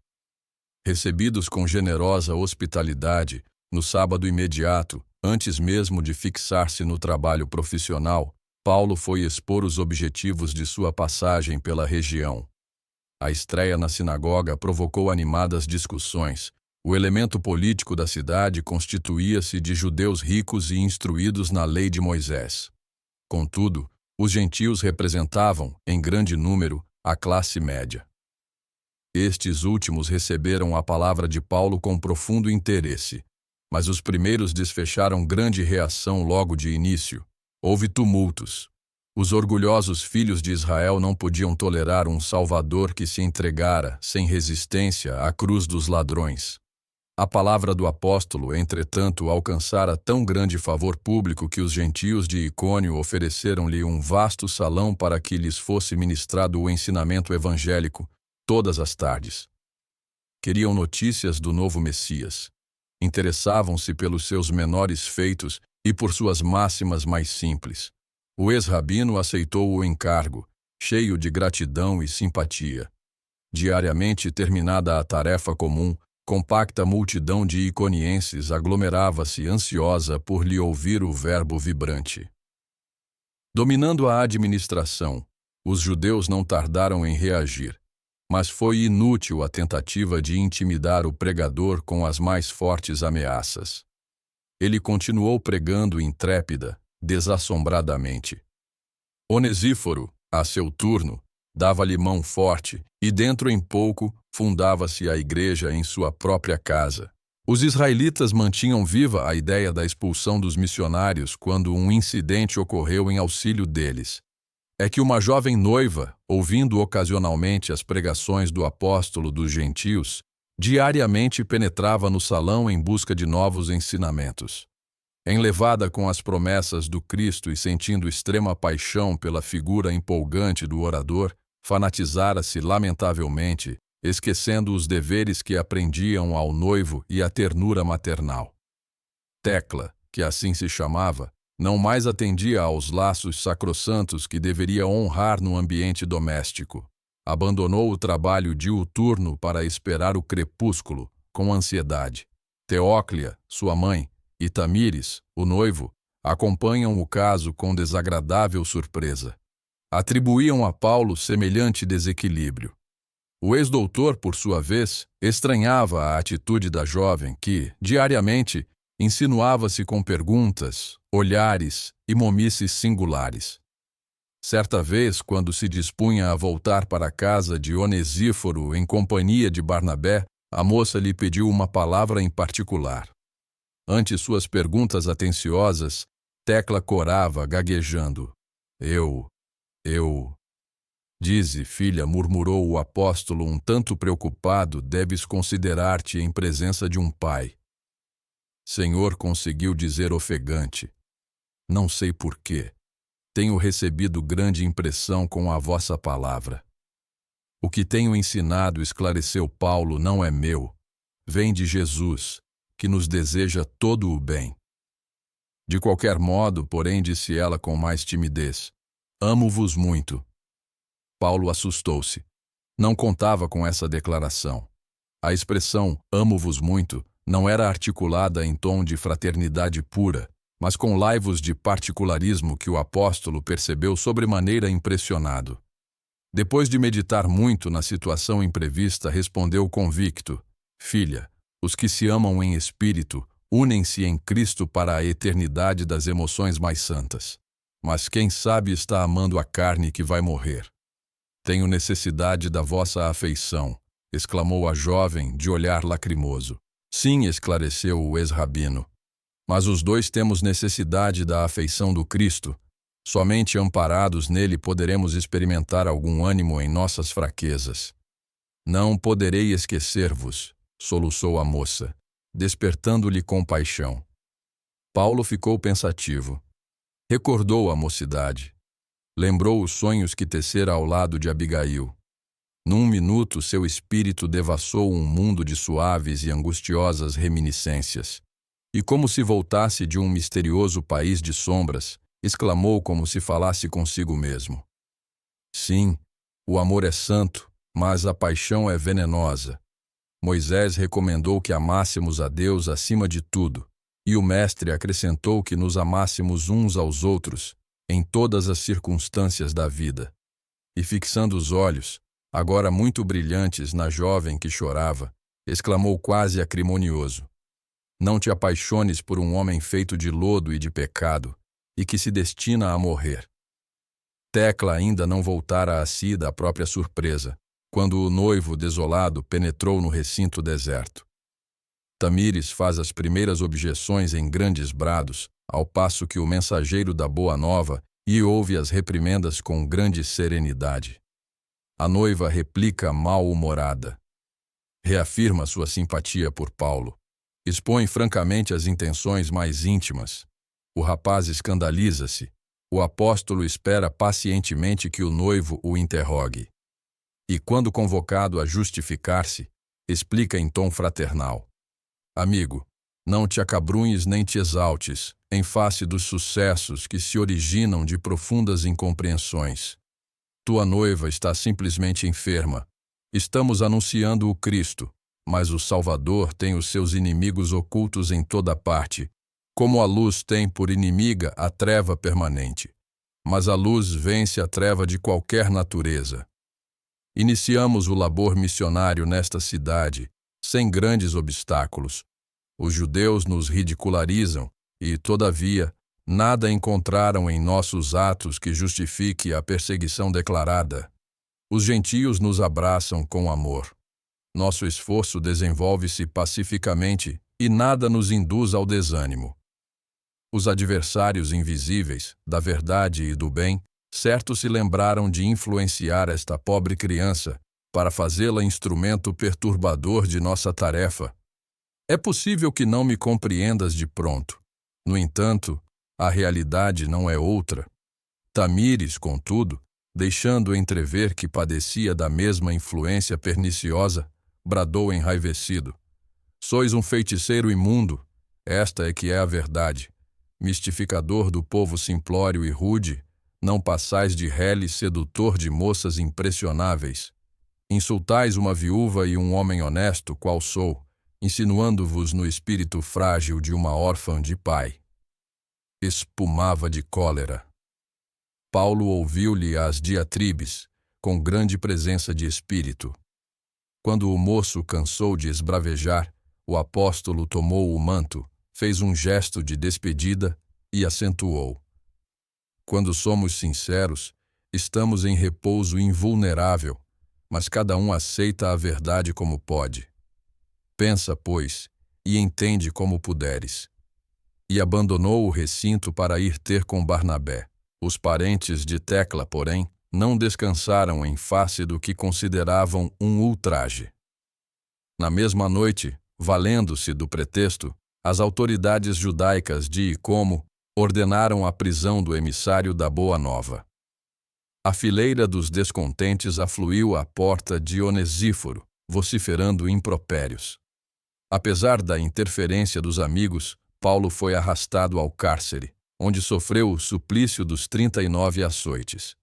Recebidos com generosa hospitalidade, no sábado imediato, antes mesmo de fixar-se no trabalho profissional, Paulo foi expor os objetivos de sua passagem pela região. A estreia na sinagoga provocou animadas discussões. O elemento político da cidade constituía-se de judeus ricos e instruídos na lei de Moisés. Contudo, os gentios representavam, em grande número, a classe média. Estes últimos receberam a palavra de Paulo com profundo interesse, mas os primeiros desfecharam grande reação logo de início. Houve tumultos. Os orgulhosos filhos de Israel não podiam tolerar um Salvador que se entregara, sem resistência, à cruz dos ladrões. A palavra do apóstolo, entretanto, alcançara tão grande favor público que os gentios de Icônio ofereceram-lhe um vasto salão para que lhes fosse ministrado o ensinamento evangélico, todas as tardes. Queriam notícias do novo Messias. Interessavam-se pelos seus menores feitos e por suas máximas mais simples. O ex-rabino aceitou o encargo, cheio de gratidão e simpatia. Diariamente terminada a tarefa comum, compacta multidão de iconienses aglomerava-se ansiosa por lhe ouvir o verbo vibrante. Dominando a administração, os judeus não tardaram em reagir, mas foi inútil a tentativa de intimidar o pregador com as mais fortes ameaças. Ele continuou pregando intrépida, desassombradamente. Onesíforo, a seu turno, dava-lhe mão forte, e dentro em pouco fundava-se a igreja em sua própria casa. Os israelitas mantinham viva a ideia da expulsão dos missionários quando um incidente ocorreu em auxílio deles. É que uma jovem noiva, ouvindo ocasionalmente as pregações do apóstolo dos gentios, diariamente penetrava no salão em busca de novos ensinamentos. Enlevada com as promessas do Cristo e sentindo extrema paixão pela figura empolgante do orador, fanatizara-se lamentavelmente, esquecendo os deveres que aprendiam ao noivo e a ternura maternal. Tecla, que assim se chamava, não mais atendia aos laços sacrossantos que deveria honrar no ambiente doméstico. Abandonou o trabalho diuturno para esperar o crepúsculo, com ansiedade. Teóclia, sua mãe, e Tamires, o noivo, acompanham o caso com desagradável surpresa. Atribuíam a Paulo semelhante desequilíbrio. O ex-doutor, por sua vez, estranhava a atitude da jovem que, diariamente, insinuava-se com perguntas, olhares e momices singulares. Certa vez, quando se dispunha a voltar para a casa de Onesíforo em companhia de Barnabé, a moça lhe pediu uma palavra em particular. Ante suas perguntas atenciosas, Tecla corava, gaguejando. Eu... Dize, filha, murmurou o apóstolo um tanto preocupado, deves considerar-te em presença de um pai. Senhor, conseguiu dizer ofegante. Não sei por quê. Tenho recebido grande impressão com a vossa palavra. O que tenho ensinado, esclareceu Paulo, não é meu. Vem de Jesus, que nos deseja todo o bem. De qualquer modo, porém, disse ela com mais timidez, amo-vos muito. Paulo assustou-se. Não contava com essa declaração. A expressão amo-vos muito não era articulada em tom de fraternidade pura, mas com laivos de particularismo que o apóstolo percebeu sobremaneira impressionado. Depois de meditar muito na situação imprevista, respondeu convicto, filha, os que se amam em espírito unem-se em Cristo para a eternidade das emoções mais santas. Mas quem sabe está amando a carne que vai morrer. Tenho necessidade da vossa afeição, exclamou a jovem, de olhar lacrimoso. Sim, esclareceu o ex-rabino. Mas os dois temos necessidade da afeição do Cristo. Somente amparados nele poderemos experimentar algum ânimo em nossas fraquezas. Não poderei esquecer-vos, soluçou a moça, despertando-lhe compaixão. Paulo ficou pensativo. Recordou a mocidade. Lembrou os sonhos que tecera ao lado de Abigail. Num minuto, seu espírito devassou um mundo de suaves e angustiosas reminiscências. e, como se voltasse de um misterioso país de sombras, exclamou como se falasse consigo mesmo: Sim, o amor é santo, mas a paixão é venenosa. Moisés recomendou que amássemos a Deus acima de tudo, e o Mestre acrescentou que nos amássemos uns aos outros em todas as circunstâncias da vida. E fixando os olhos, agora muito brilhantes, na jovem que chorava, exclamou quase acrimonioso: Não te apaixones por um homem feito de lodo e de pecado, e que se destina a morrer. Tecla ainda não voltara a si da própria surpresa, quando o noivo desolado penetrou no recinto deserto. Tamires faz as primeiras objeções em grandes brados, ao passo que o mensageiro da Boa Nova e ouve as reprimendas com grande serenidade. A noiva replica mal-humorada. Reafirma sua simpatia por Paulo. Expõe francamente as intenções mais íntimas. O rapaz escandaliza-se. O apóstolo espera pacientemente que o noivo o interrogue. E, quando convocado a justificar-se, explica em tom fraternal: Amigo, não te acabrunhes nem te exaltes, em face dos sucessos que se originam de profundas incompreensões. Tua noiva está simplesmente enferma. Estamos anunciando o Cristo, mas o Salvador tem os seus inimigos ocultos em toda parte, como a luz tem por inimiga a treva permanente. Mas a luz vence a treva de qualquer natureza. Iniciamos o labor missionário nesta cidade, sem grandes obstáculos. Os judeus nos ridicularizam e, todavia, nada encontraram em nossos atos que justifique a perseguição declarada. Os gentios nos abraçam com amor. Nosso esforço desenvolve-se pacificamente e nada nos induz ao desânimo. Os adversários invisíveis, da verdade e do bem, certo se lembraram de influenciar esta pobre criança para fazê-la instrumento perturbador de nossa tarefa. É possível que não me compreendas de pronto. No entanto, a realidade não é outra. Tamires, contudo, deixando entrever que padecia da mesma influência perniciosa, bradou enraivecido: Sois um feiticeiro imundo, esta é que é a verdade. Mistificador do povo simplório e rude, não passais de rele sedutor de moças impressionáveis. Insultais uma viúva e um homem honesto, qual sou, insinuando-vos no espírito frágil de uma órfã de pai. Espumava de cólera. Paulo ouviu-lhe as diatribes, com grande presença de espírito. Quando o moço cansou de esbravejar, o apóstolo tomou o manto, fez um gesto de despedida e acentuou: Quando somos sinceros, estamos em repouso invulnerável, mas cada um aceita a verdade como pode. Pensa, pois, e entende como puderes. E abandonou o recinto para ir ter com Barnabé. Os parentes de Tecla, porém, não descansaram em face do que consideravam um ultraje. Na mesma noite, valendo-se do pretexto, as autoridades judaicas de Icomo ordenaram a prisão do emissário da Boa Nova. A fileira dos descontentes afluiu à porta de Onesíforo, vociferando impropérios. Apesar da interferência dos amigos, Paulo foi arrastado ao cárcere, onde sofreu o suplício dos 39 açoites.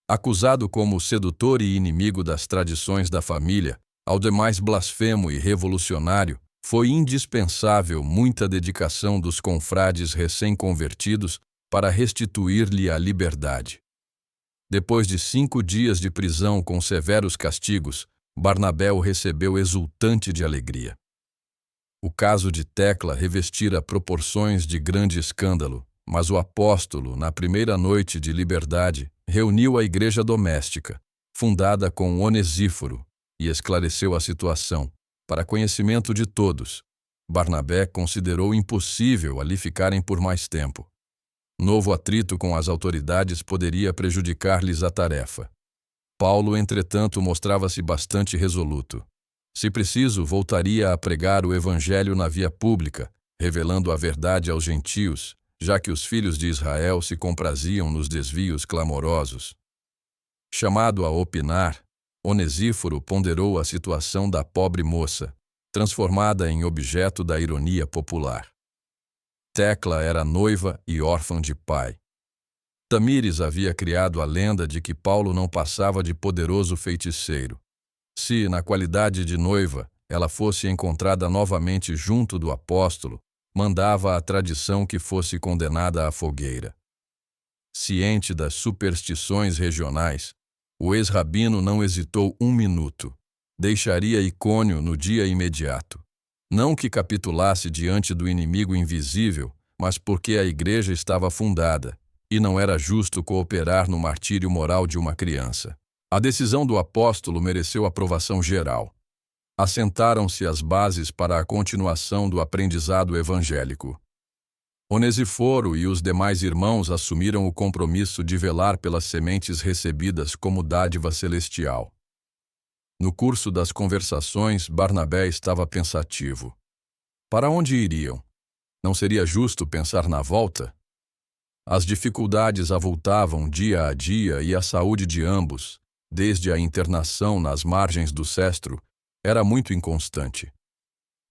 Acusado como sedutor e inimigo das tradições da família, ao demais blasfemo e revolucionário, foi indispensável muita dedicação dos confrades recém-convertidos para restituir-lhe a liberdade. Depois de 5 dias de prisão com severos castigos, Barnabé o recebeu exultante de alegria. O caso de Tecla revestira proporções de grande escândalo, mas o apóstolo, na primeira noite de liberdade, reuniu a igreja doméstica, fundada com Onesíforo, e esclareceu a situação, para conhecimento de todos. Barnabé considerou impossível ali ficarem por mais tempo. Novo atrito com as autoridades poderia prejudicar-lhes a tarefa. Paulo, entretanto, mostrava-se bastante resoluto. Se preciso, voltaria a pregar o evangelho na via pública, revelando a verdade aos gentios, já que os filhos de Israel se compraziam nos desvios clamorosos. Chamado a opinar, Onesíforo ponderou a situação da pobre moça, transformada em objeto da ironia popular. Tecla era noiva e órfã de pai. Tamires havia criado a lenda de que Paulo não passava de poderoso feiticeiro. Se, na qualidade de noiva, ela fosse encontrada novamente junto do apóstolo, mandava a tradição que fosse condenada à fogueira. Ciente das superstições regionais, o ex-rabino não hesitou um minuto. Deixaria Icônio no dia imediato. Não que capitulasse diante do inimigo invisível, mas porque a igreja estava fundada, e não era justo cooperar no martírio moral de uma criança. A decisão do apóstolo mereceu aprovação geral. Assentaram-se as bases para a continuação do aprendizado evangélico. Onesíforo e os demais irmãos assumiram o compromisso de velar pelas sementes recebidas como dádiva celestial. No curso das conversações, Barnabé estava pensativo. Para onde iriam? Não seria justo pensar na volta? As dificuldades avultavam dia a dia e a saúde de ambos, desde a internação nas margens do Cestro, era muito inconstante.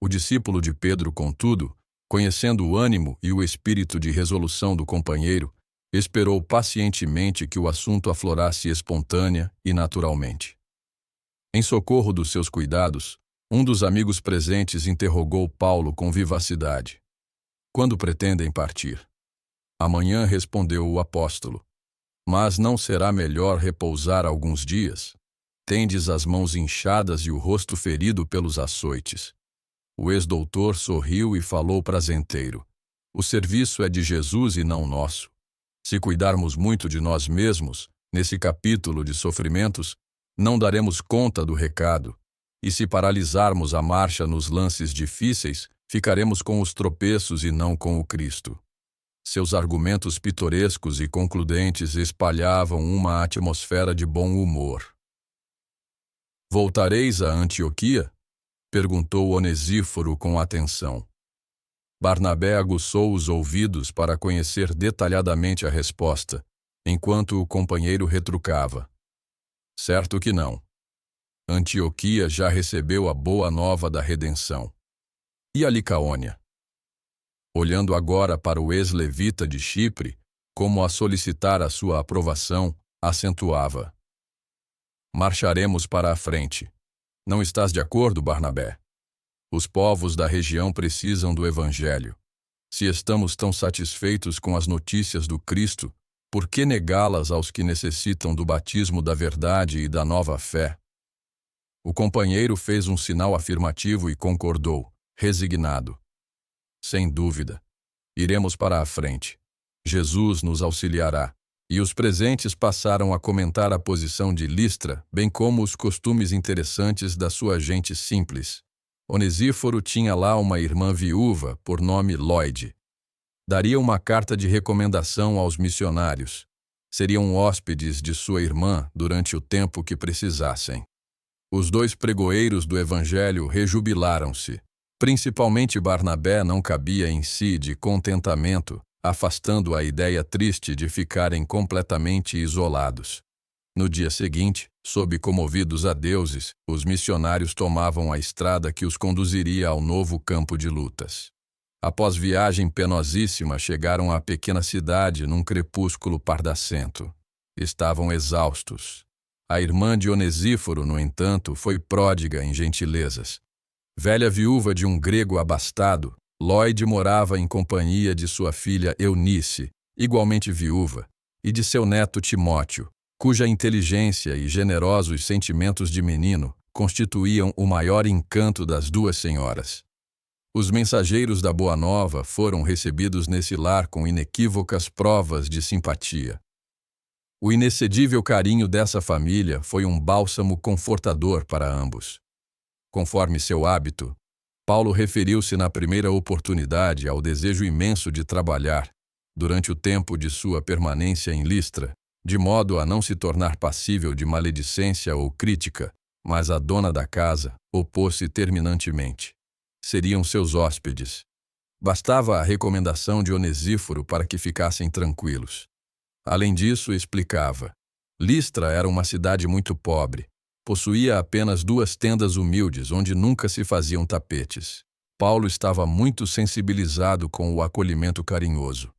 O discípulo de Pedro, contudo, conhecendo o ânimo e o espírito de resolução do companheiro, esperou pacientemente que o assunto aflorasse espontânea e naturalmente. Em socorro dos seus cuidados, um dos amigos presentes interrogou Paulo com vivacidade. Quando pretendem partir? Amanhã, respondeu o apóstolo. Mas não será melhor repousar alguns dias? Tendes as mãos inchadas e o rosto ferido pelos açoites. O ex-doutor sorriu e falou prazenteiro. O serviço é de Jesus e não nosso. Se cuidarmos muito de nós mesmos, nesse capítulo de sofrimentos, não daremos conta do recado, e se paralisarmos a marcha nos lances difíceis, ficaremos com os tropeços e não com o Cristo. Seus argumentos pitorescos e concludentes espalhavam uma atmosfera de bom humor. Voltareis a Antioquia? Perguntou Onesíforo com atenção. Barnabé aguçou os ouvidos para conhecer detalhadamente a resposta, enquanto o companheiro retrucava. Certo que não. Antioquia já recebeu a boa nova da redenção. E a Licaônia? Olhando agora para o ex-levita de Chipre, como a solicitar a sua aprovação, acentuava. Marcharemos para a frente. Não estás de acordo, Barnabé? Os povos da região precisam do Evangelho. Se estamos tão satisfeitos com as notícias do Cristo, por que negá-las aos que necessitam do batismo da verdade e da nova fé? O companheiro fez um sinal afirmativo e concordou, resignado. Sem dúvida. Iremos para a frente. Jesus nos auxiliará. E os presentes passaram a comentar a posição de Listra, bem como os costumes interessantes da sua gente simples. Onesíforo tinha lá uma irmã viúva, por nome Lloyd. Daria uma carta de recomendação aos missionários. Seriam hóspedes de sua irmã durante o tempo que precisassem. Os dois pregoeiros do Evangelho rejubilaram-se. Principalmente Barnabé não cabia em si de contentamento, afastando a ideia triste de ficarem completamente isolados. No dia seguinte, sob comovidos adeuses, os missionários tomavam a estrada que os conduziria ao novo campo de lutas. Após viagem penosíssima, chegaram à pequena cidade num crepúsculo pardacento. Estavam exaustos. A irmã de Onesíforo, no entanto, foi pródiga em gentilezas. Velha viúva de um grego abastado, Lloyd morava em companhia de sua filha Eunice, igualmente viúva, e de seu neto Timóteo, cuja inteligência e generosos sentimentos de menino constituíam o maior encanto das duas senhoras. Os mensageiros da Boa Nova foram recebidos nesse lar com inequívocas provas de simpatia. O inexcedível carinho dessa família foi um bálsamo confortador para ambos. Conforme seu hábito, Paulo referiu-se na primeira oportunidade ao desejo imenso de trabalhar, durante o tempo de sua permanência em Listra, de modo a não se tornar passível de maledicência ou crítica, mas a dona da casa opôs-se terminantemente. Seriam seus hóspedes. Bastava a recomendação de Onesíforo para que ficassem tranquilos. Além disso, explicava, Listra era uma cidade muito pobre. Possuía apenas 2 tendas humildes onde nunca se faziam tapetes. Paulo estava muito sensibilizado com o acolhimento carinhoso.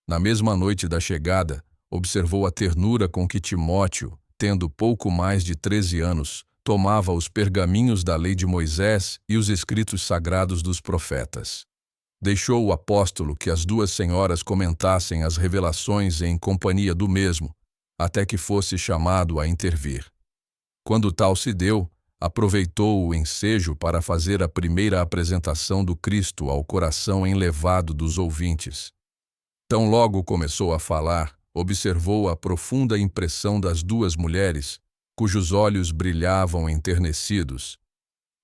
Na mesma noite da chegada, observou a ternura com que Timóteo, tendo pouco mais de 13 anos, tomava os pergaminhos da lei de Moisés e os escritos sagrados dos profetas. Deixou o apóstolo que as duas senhoras comentassem as revelações em companhia do mesmo, até que fosse chamado a intervir. Quando tal se deu, aproveitou o ensejo para fazer a primeira apresentação do Cristo ao coração enlevado dos ouvintes. Tão logo começou a falar, observou a profunda impressão das duas mulheres, cujos olhos brilhavam enternecidos.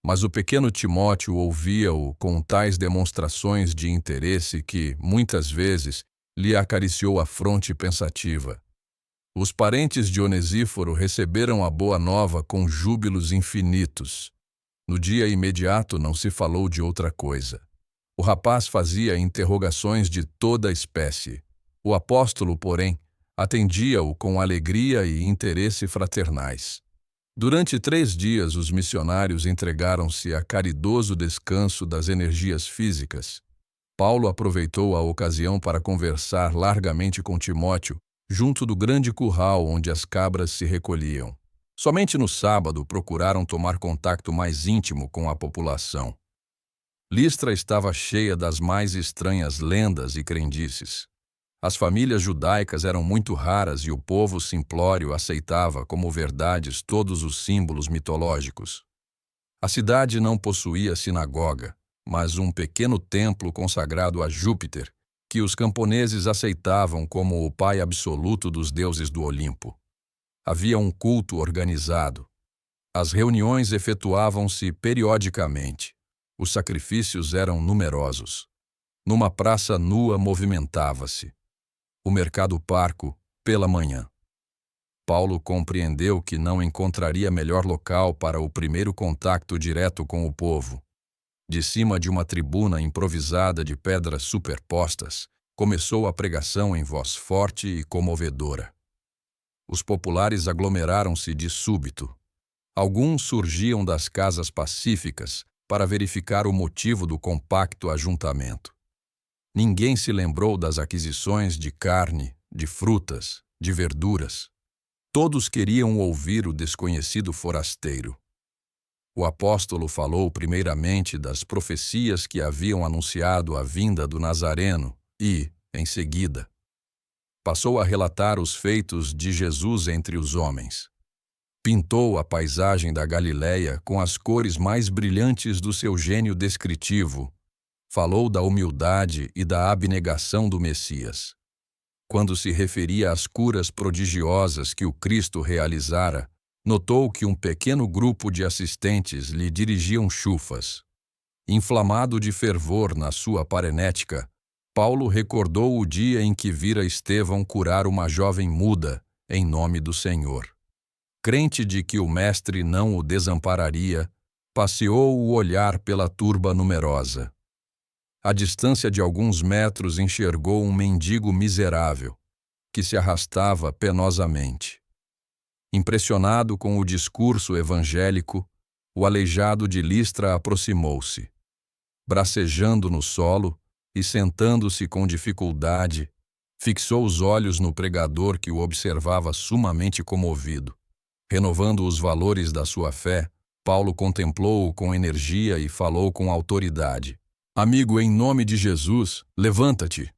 Mas o pequeno Timóteo ouvia-o com tais demonstrações de interesse que, muitas vezes, lhe acariciou a fronte pensativa. Os parentes de Onesíforo receberam a boa nova com júbilos infinitos. No dia imediato não se falou de outra coisa. O rapaz fazia interrogações de toda a espécie. O apóstolo, porém, atendia-o com alegria e interesse fraternais. Durante 3 dias, os missionários entregaram-se a caridoso descanso das energias físicas. Paulo aproveitou a ocasião para conversar largamente com Timóteo, junto do grande curral onde as cabras se recolhiam. Somente no sábado procuraram tomar contato mais íntimo com a população. Listra estava cheia das mais estranhas lendas e crendices. As famílias judaicas eram muito raras e o povo simplório aceitava como verdades todos os símbolos mitológicos. A cidade não possuía sinagoga, mas um pequeno templo consagrado a Júpiter, que os camponeses aceitavam como o pai absoluto dos deuses do Olimpo. Havia um culto organizado. As reuniões efetuavam-se periodicamente. Os sacrifícios eram numerosos. Numa praça nua movimentava-se o mercado parco pela manhã. Paulo compreendeu que não encontraria melhor local para o primeiro contato direto com o povo. De cima de uma tribuna improvisada de pedras superpostas, começou a pregação em voz forte e comovedora. Os populares aglomeraram-se de súbito. Alguns surgiam das casas pacíficas para verificar o motivo do compacto ajuntamento. Ninguém se lembrou das aquisições de carne, de frutas, de verduras. Todos queriam ouvir o desconhecido forasteiro. O apóstolo falou primeiramente das profecias que haviam anunciado a vinda do Nazareno e, em seguida, passou a relatar os feitos de Jesus entre os homens. Pintou a paisagem da Galileia com as cores mais brilhantes do seu gênio descritivo. Falou da humildade e da abnegação do Messias. Quando se referia às curas prodigiosas que o Cristo realizara, notou que um pequeno grupo de assistentes lhe dirigiam chufas. Inflamado de fervor na sua parenética, Paulo recordou o dia em que vira Estevão curar uma jovem muda, em nome do Senhor. Crente de que o Mestre não o desampararia, passeou o olhar pela turba numerosa. À distância de alguns metros enxergou um mendigo miserável, que se arrastava penosamente. Impressionado com o discurso evangélico, o aleijado de Listra aproximou-se. Bracejando no solo e sentando-se com dificuldade, fixou os olhos no pregador que o observava sumamente comovido. Renovando os valores da sua fé, Paulo contemplou-o com energia e falou com autoridade. Amigo, em nome de Jesus, levanta-te.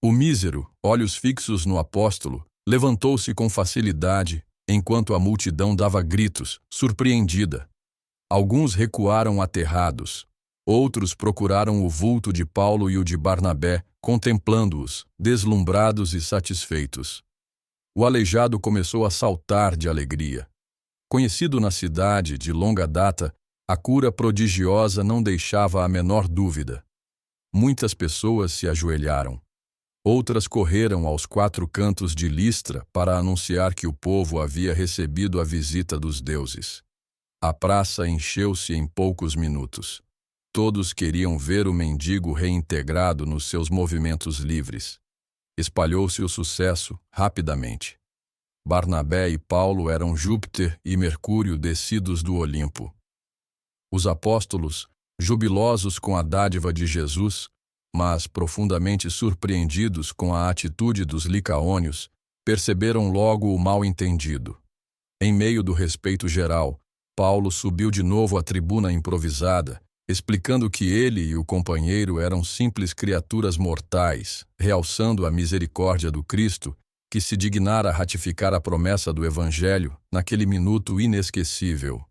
O mísero, olhos fixos no apóstolo, levantou-se com facilidade, enquanto a multidão dava gritos, surpreendida. Alguns recuaram aterrados. Outros procuraram o vulto de Paulo e o de Barnabé, contemplando-os, deslumbrados e satisfeitos. O aleijado começou a saltar de alegria. Conhecido na cidade de longa data, a cura prodigiosa não deixava a menor dúvida. Muitas pessoas se ajoelharam. Outras correram aos 4 cantos de Listra para anunciar que o povo havia recebido a visita dos deuses. A praça encheu-se em poucos minutos. Todos queriam ver o mendigo reintegrado nos seus movimentos livres. Espalhou-se o sucesso rapidamente. Barnabé e Paulo eram Júpiter e Mercúrio descidos do Olimpo. Os apóstolos, Jubilosos com a dádiva de Jesus, mas profundamente surpreendidos com a atitude dos licaônios, perceberam logo o mal-entendido. Em meio do respeito geral, Paulo subiu de novo à tribuna improvisada, explicando que ele e o companheiro eram simples criaturas mortais, realçando a misericórdia do Cristo, que se dignara ratificar a promessa do Evangelho naquele minuto inesquecível.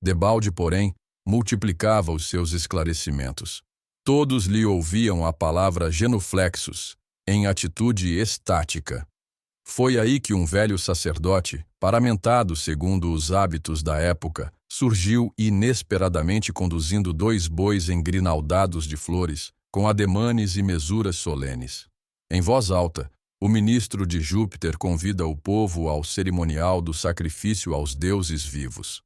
Debalde, porém, multiplicava os seus esclarecimentos. Todos lhe ouviam a palavra genuflexos, em atitude estática. Foi aí que um velho sacerdote, paramentado segundo os hábitos da época, surgiu inesperadamente conduzindo 2 bois engrinaldados de flores, com ademanes e mesuras solenes. Em voz alta, o ministro de Júpiter convida o povo ao cerimonial do sacrifício aos deuses vivos.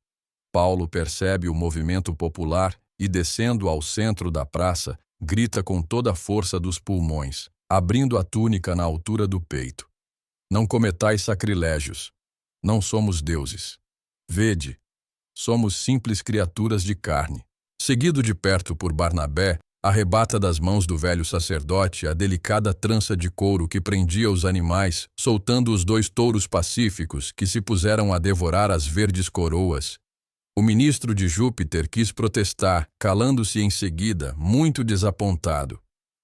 Paulo percebe o movimento popular e, descendo ao centro da praça, grita com toda a força dos pulmões, abrindo a túnica na altura do peito: Não cometais sacrilégios. Não somos deuses. Vede, somos simples criaturas de carne. Seguido de perto por Barnabé, arrebata das mãos do velho sacerdote a delicada trança de couro que prendia os animais, soltando os 2 touros pacíficos que se puseram a devorar as verdes coroas. O ministro de Júpiter quis protestar, calando-se em seguida, muito desapontado.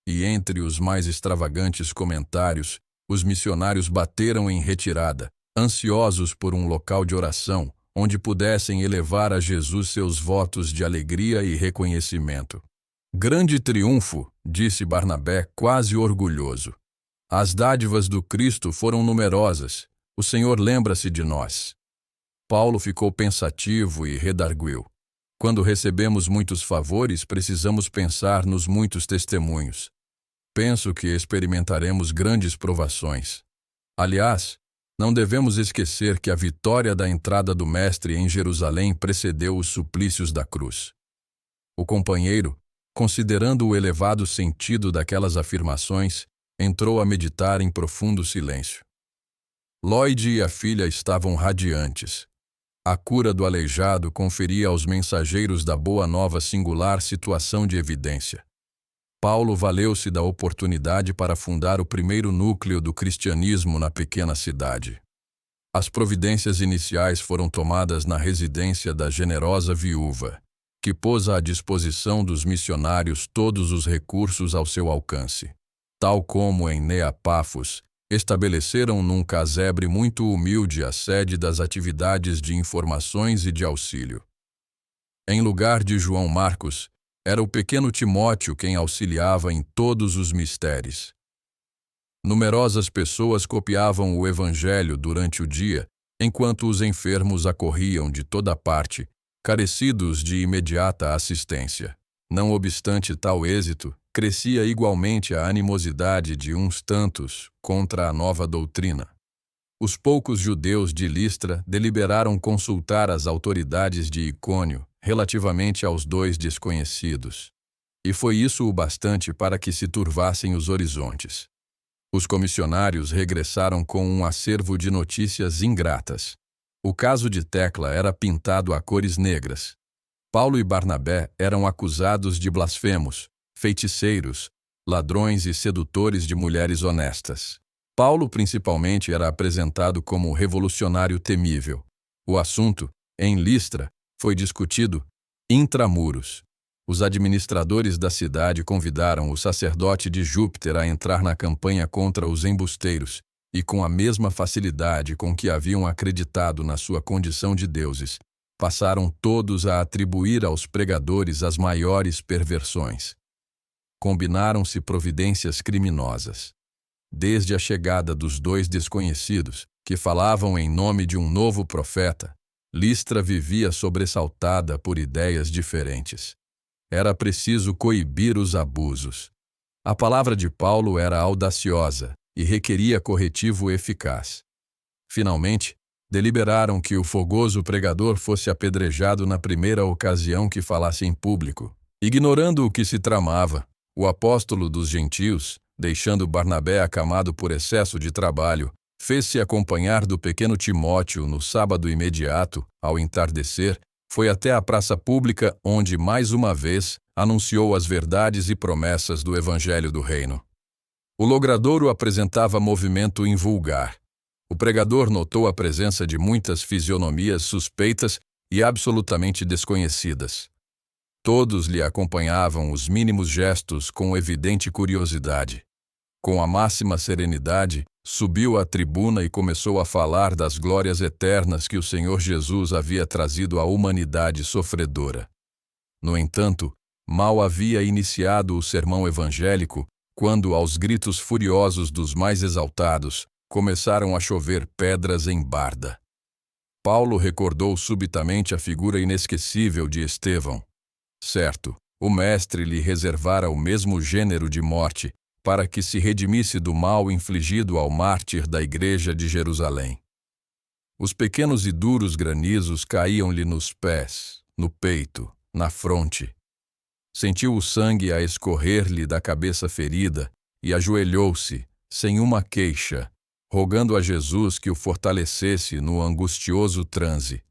E entre os mais extravagantes comentários, os missionários bateram em retirada, ansiosos por um local de oração, onde pudessem elevar a Jesus seus votos de alegria e reconhecimento. Grande triunfo, disse Barnabé, quase orgulhoso. As dádivas do Cristo foram numerosas. O Senhor lembra-se de nós. Paulo ficou pensativo e redarguiu. Quando recebemos muitos favores, precisamos pensar nos muitos testemunhos. Penso que experimentaremos grandes provações. Aliás, não devemos esquecer que a vitória da entrada do Mestre em Jerusalém precedeu os suplícios da cruz. O companheiro, considerando o elevado sentido daquelas afirmações, entrou a meditar em profundo silêncio. Lloyd e a filha estavam radiantes. A cura do aleijado conferia aos mensageiros da Boa Nova singular situação de evidência. Paulo valeu-se da oportunidade para fundar o primeiro núcleo do cristianismo na pequena cidade. As providências iniciais foram tomadas na residência da generosa viúva, que pôs à disposição dos missionários todos os recursos ao seu alcance. Tal como em Neapafos, estabeleceram num casebre muito humilde a sede das atividades de informações e de auxílio. Em lugar de João Marcos, era o pequeno Timóteo quem auxiliava em todos os mistérios. Numerosas pessoas copiavam o Evangelho durante o dia, enquanto os enfermos acorriam de toda parte, carecidos de imediata assistência. Não obstante tal êxito, crescia igualmente a animosidade de uns tantos contra a nova doutrina. Os poucos judeus de Listra deliberaram consultar as autoridades de Icônio relativamente aos 2 desconhecidos. E foi isso o bastante para que se turvassem os horizontes. Os comissionários regressaram com um acervo de notícias ingratas. O caso de Tecla era pintado a cores negras. Paulo e Barnabé eram acusados de blasfemos, feiticeiros, ladrões e sedutores de mulheres honestas. Paulo, principalmente, era apresentado como revolucionário temível. O assunto, em Listra, foi discutido intramuros. Os administradores da cidade convidaram o sacerdote de Júpiter a entrar na campanha contra os embusteiros, e com a mesma facilidade com que haviam acreditado na sua condição de deuses, passaram todos a atribuir aos pregadores as maiores perversões. Combinaram-se providências criminosas. Desde a chegada dos 2 desconhecidos, que falavam em nome de um novo profeta, Listra vivia sobressaltada por ideias diferentes. Era preciso coibir os abusos. A palavra de Paulo era audaciosa e requeria corretivo eficaz. Finalmente, deliberaram que o fogoso pregador fosse apedrejado na primeira ocasião que falasse em público. Ignorando o que se tramava, o apóstolo dos gentios, deixando Barnabé acamado por excesso de trabalho, fez-se acompanhar do pequeno Timóteo no sábado imediato, ao entardecer, foi até a praça pública onde, mais uma vez, anunciou as verdades e promessas do Evangelho do Reino. O logradouro apresentava movimento invulgar. O pregador notou a presença de muitas fisionomias suspeitas e absolutamente desconhecidas. Todos lhe acompanhavam os mínimos gestos com evidente curiosidade. Com a máxima serenidade, subiu à tribuna e começou a falar das glórias eternas que o Senhor Jesus havia trazido à humanidade sofredora. No entanto, mal havia iniciado o sermão evangélico, quando, aos gritos furiosos dos mais exaltados, começaram a chover pedras em Barda. Paulo recordou subitamente a figura inesquecível de Estevão. Certo, o mestre lhe reservara o mesmo gênero de morte, para que se redimisse do mal infligido ao mártir da igreja de Jerusalém. Os pequenos e duros granizos caíam-lhe nos pés, no peito, na fronte. Sentiu o sangue a escorrer-lhe da cabeça ferida e ajoelhou-se, sem uma queixa, rogando a Jesus que o fortalecesse no angustioso transe.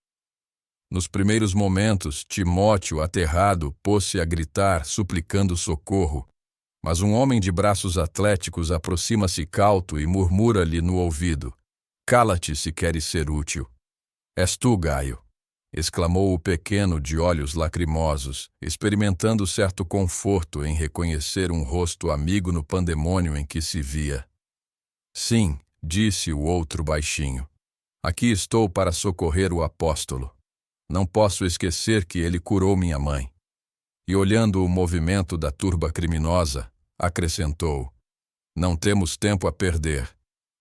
Nos primeiros momentos, Timóteo, aterrado, pôs-se a gritar, suplicando socorro, mas um homem de braços atléticos aproxima-se cauto e murmura-lhe no ouvido: "Cala-te se queres ser útil." "És tu, Gaio", exclamou o pequeno de olhos lacrimosos, experimentando certo conforto em reconhecer um rosto amigo no pandemônio em que se via. "Sim", disse o outro baixinho. "Aqui estou para socorrer o apóstolo. Não posso esquecer que ele curou minha mãe." E olhando o movimento da turba criminosa, acrescentou: "Não temos tempo a perder.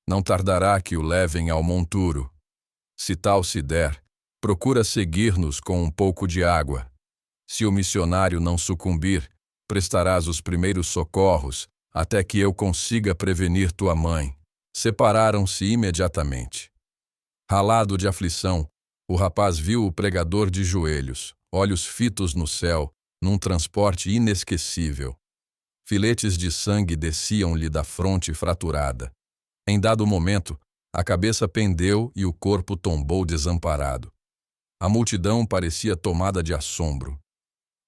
Não tardará que o levem ao monturo. Se tal se der, procura seguir-nos com um pouco de água. Se o missionário não sucumbir, prestarás os primeiros socorros até que eu consiga prevenir tua mãe." Separaram-se imediatamente. Ralado de aflição, o rapaz viu o pregador de joelhos, olhos fitos no céu, num transporte inesquecível. Filetes de sangue desciam-lhe da fronte fraturada. Em dado momento, a cabeça pendeu e o corpo tombou desamparado. A multidão parecia tomada de assombro.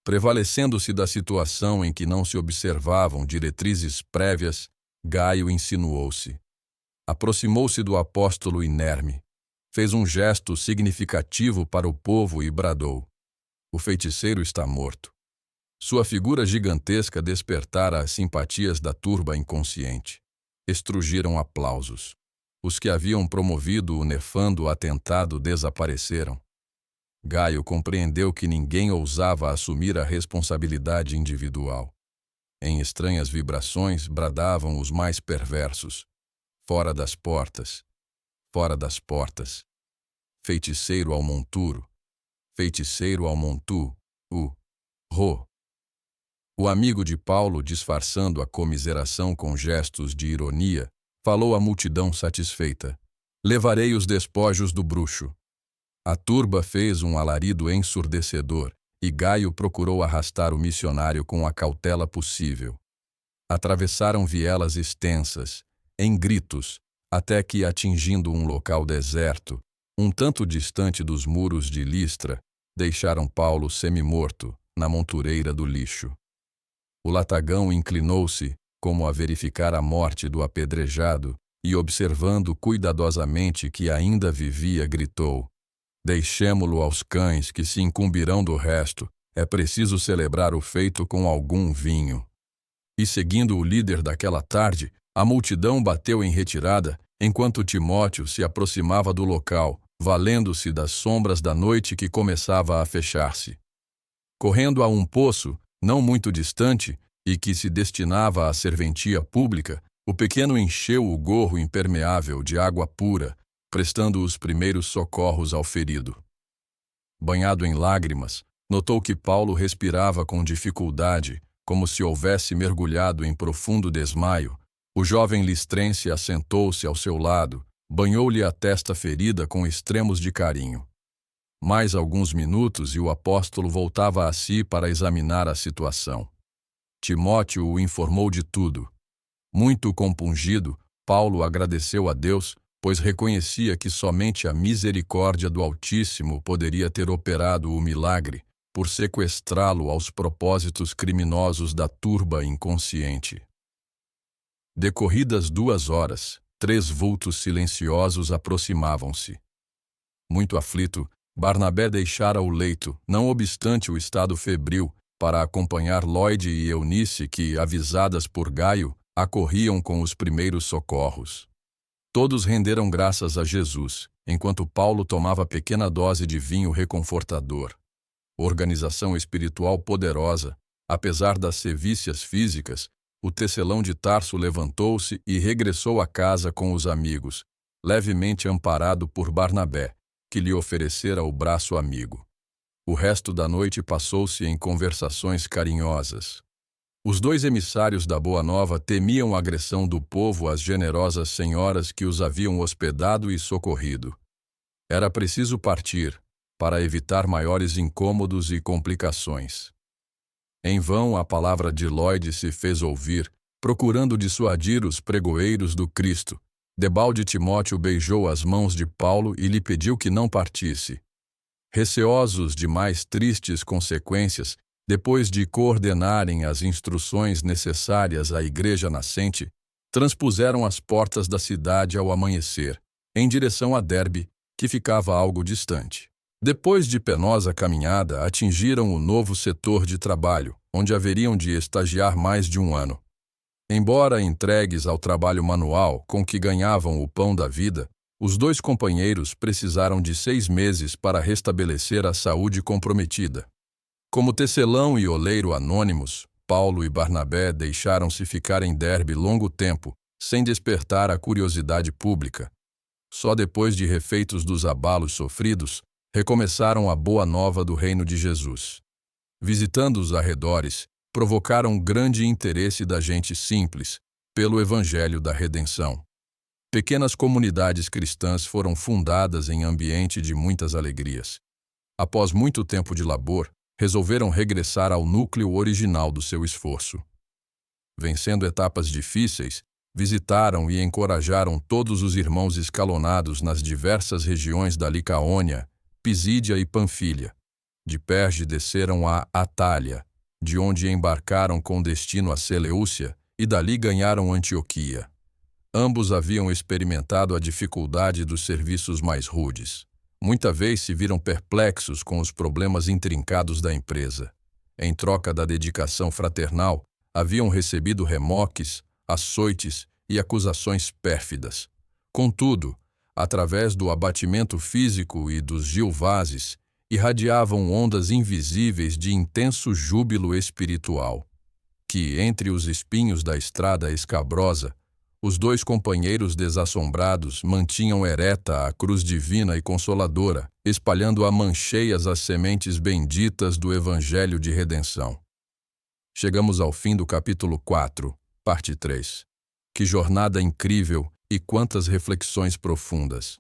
Prevalecendo-se da situação em que não se observavam diretrizes prévias, Gaio insinuou-se. Aproximou-se do apóstolo inerme. Fez um gesto significativo para o povo e bradou: "O feiticeiro está morto." Sua figura gigantesca despertara as simpatias da turba inconsciente. Estrugiram aplausos. Os que haviam promovido o nefando atentado desapareceram. Gaio compreendeu que ninguém ousava assumir a responsabilidade individual. Em estranhas vibrações bradavam os mais perversos: "Fora das portas! Fora das portas! Feiticeiro ao monturo! Feiticeiro ao montu! Ro!" O amigo de Paulo, disfarçando a comiseração com gestos de ironia, falou à multidão satisfeita: "Levarei os despojos do bruxo." A turba fez um alarido ensurdecedor e Gaio procurou arrastar o missionário com a cautela possível. Atravessaram vielas extensas, em gritos, até que, atingindo um local deserto, um tanto distante dos muros de Listra, deixaram Paulo semi-morto na montureira do lixo. O latagão inclinou-se, como a verificar a morte do apedrejado, e, observando cuidadosamente que ainda vivia, gritou: "Deixemo-lo aos cães que se incumbirão do resto. É preciso celebrar o feito com algum vinho." E, seguindo o líder daquela tarde, a multidão bateu em retirada, enquanto Timóteo se aproximava do local, valendo-se das sombras da noite que começava a fechar-se. Correndo a um poço, não muito distante, e que se destinava à serventia pública, o pequeno encheu o gorro impermeável de água pura, prestando os primeiros socorros ao ferido. Banhado em lágrimas, notou que Paulo respirava com dificuldade, como se houvesse mergulhado em profundo desmaio. O jovem listrense assentou-se ao seu lado, banhou-lhe a testa ferida com extremos de carinho. Mais alguns minutos e o apóstolo voltava a si para examinar a situação. Timóteo o informou de tudo. Muito compungido, Paulo agradeceu a Deus, pois reconhecia que somente a misericórdia do Altíssimo poderia ter operado o milagre, por sequestrá-lo aos propósitos criminosos da turba inconsciente. Decorridas 2 horas, 3 vultos silenciosos aproximavam-se. Muito aflito, Barnabé deixara o leito, não obstante o estado febril, para acompanhar Lloyd e Eunice que, avisadas por Gaio, acorriam com os primeiros socorros. Todos renderam graças a Jesus, enquanto Paulo tomava pequena dose de vinho reconfortador. Organização espiritual poderosa, apesar das sevícias físicas, o tecelão de Tarso levantou-se e regressou à casa com os amigos, levemente amparado por Barnabé, que lhe oferecera o braço amigo. O resto da noite passou-se em conversações carinhosas. Os 2 emissários da Boa Nova temiam a agressão do povo às generosas senhoras que os haviam hospedado e socorrido. Era preciso partir, para evitar maiores incômodos e complicações. Em vão a palavra de Lloyd se fez ouvir, procurando dissuadir os pregoeiros do Cristo. Debalde Timóteo beijou as mãos de Paulo e lhe pediu que não partisse. Receosos de mais tristes consequências, depois de coordenarem as instruções necessárias à igreja nascente, transpuseram as portas da cidade ao amanhecer, em direção a Derbe, que ficava algo distante. Depois de penosa caminhada, atingiram o novo setor de trabalho, onde haveriam de estagiar mais de 1 ano. Embora entregues ao trabalho manual com que ganhavam o pão da vida, os 2 companheiros precisaram de 6 meses para restabelecer a saúde comprometida. Como tecelão e oleiro anônimos, Paulo e Barnabé deixaram-se ficar em Derbe longo tempo, sem despertar a curiosidade pública. Só depois de refeitos dos abalos sofridos, recomeçaram a boa nova do reino de Jesus. Visitando os arredores, provocaram grande interesse da gente simples, pelo Evangelho da Redenção. Pequenas comunidades cristãs foram fundadas em ambiente de muitas alegrias. Após muito tempo de labor, resolveram regressar ao núcleo original do seu esforço. Vencendo etapas difíceis, visitaram e encorajaram todos os irmãos escalonados nas diversas regiões da Licaônia, Pisídia e Panfilha. De Perge desceram a Atália, de onde embarcaram com destino a Seleucia e dali ganharam Antioquia. Ambos haviam experimentado a dificuldade dos serviços mais rudes. Muita vez se viram perplexos com os problemas intrincados da empresa. Em troca da dedicação fraternal, haviam recebido remoques, açoites e acusações pérfidas. Contudo, através do abatimento físico e dos gilvazes, irradiavam ondas invisíveis de intenso júbilo espiritual, que, entre os espinhos da estrada escabrosa, os 2 companheiros desassombrados mantinham ereta a cruz divina e consoladora, espalhando a mancheias as sementes benditas do Evangelho de Redenção. Chegamos ao fim do capítulo 4, parte 3. Que jornada incrível e quantas reflexões profundas!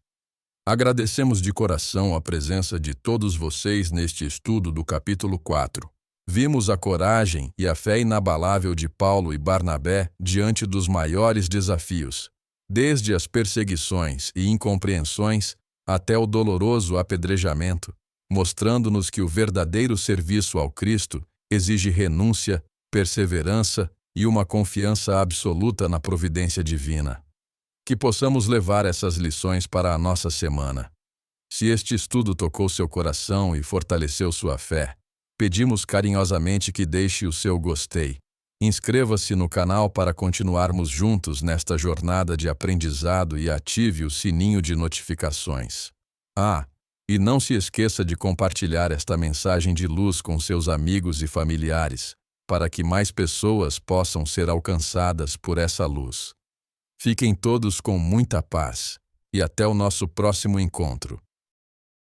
Agradecemos de coração a presença de todos vocês neste estudo do capítulo 4. Vimos a coragem e a fé inabalável de Paulo e Barnabé diante dos maiores desafios, desde as perseguições e incompreensões até o doloroso apedrejamento, mostrando-nos que o verdadeiro serviço ao Cristo exige renúncia, perseverança e uma confiança absoluta na providência divina. Que possamos levar essas lições para a nossa semana. Se este estudo tocou seu coração e fortaleceu sua fé, pedimos carinhosamente que deixe o seu gostei. Inscreva-se no canal para continuarmos juntos nesta jornada de aprendizado e ative o sininho de notificações. E não se esqueça de compartilhar esta mensagem de luz com seus amigos e familiares, para que mais pessoas possam ser alcançadas por essa luz. Fiquem todos com muita paz e até o nosso próximo encontro.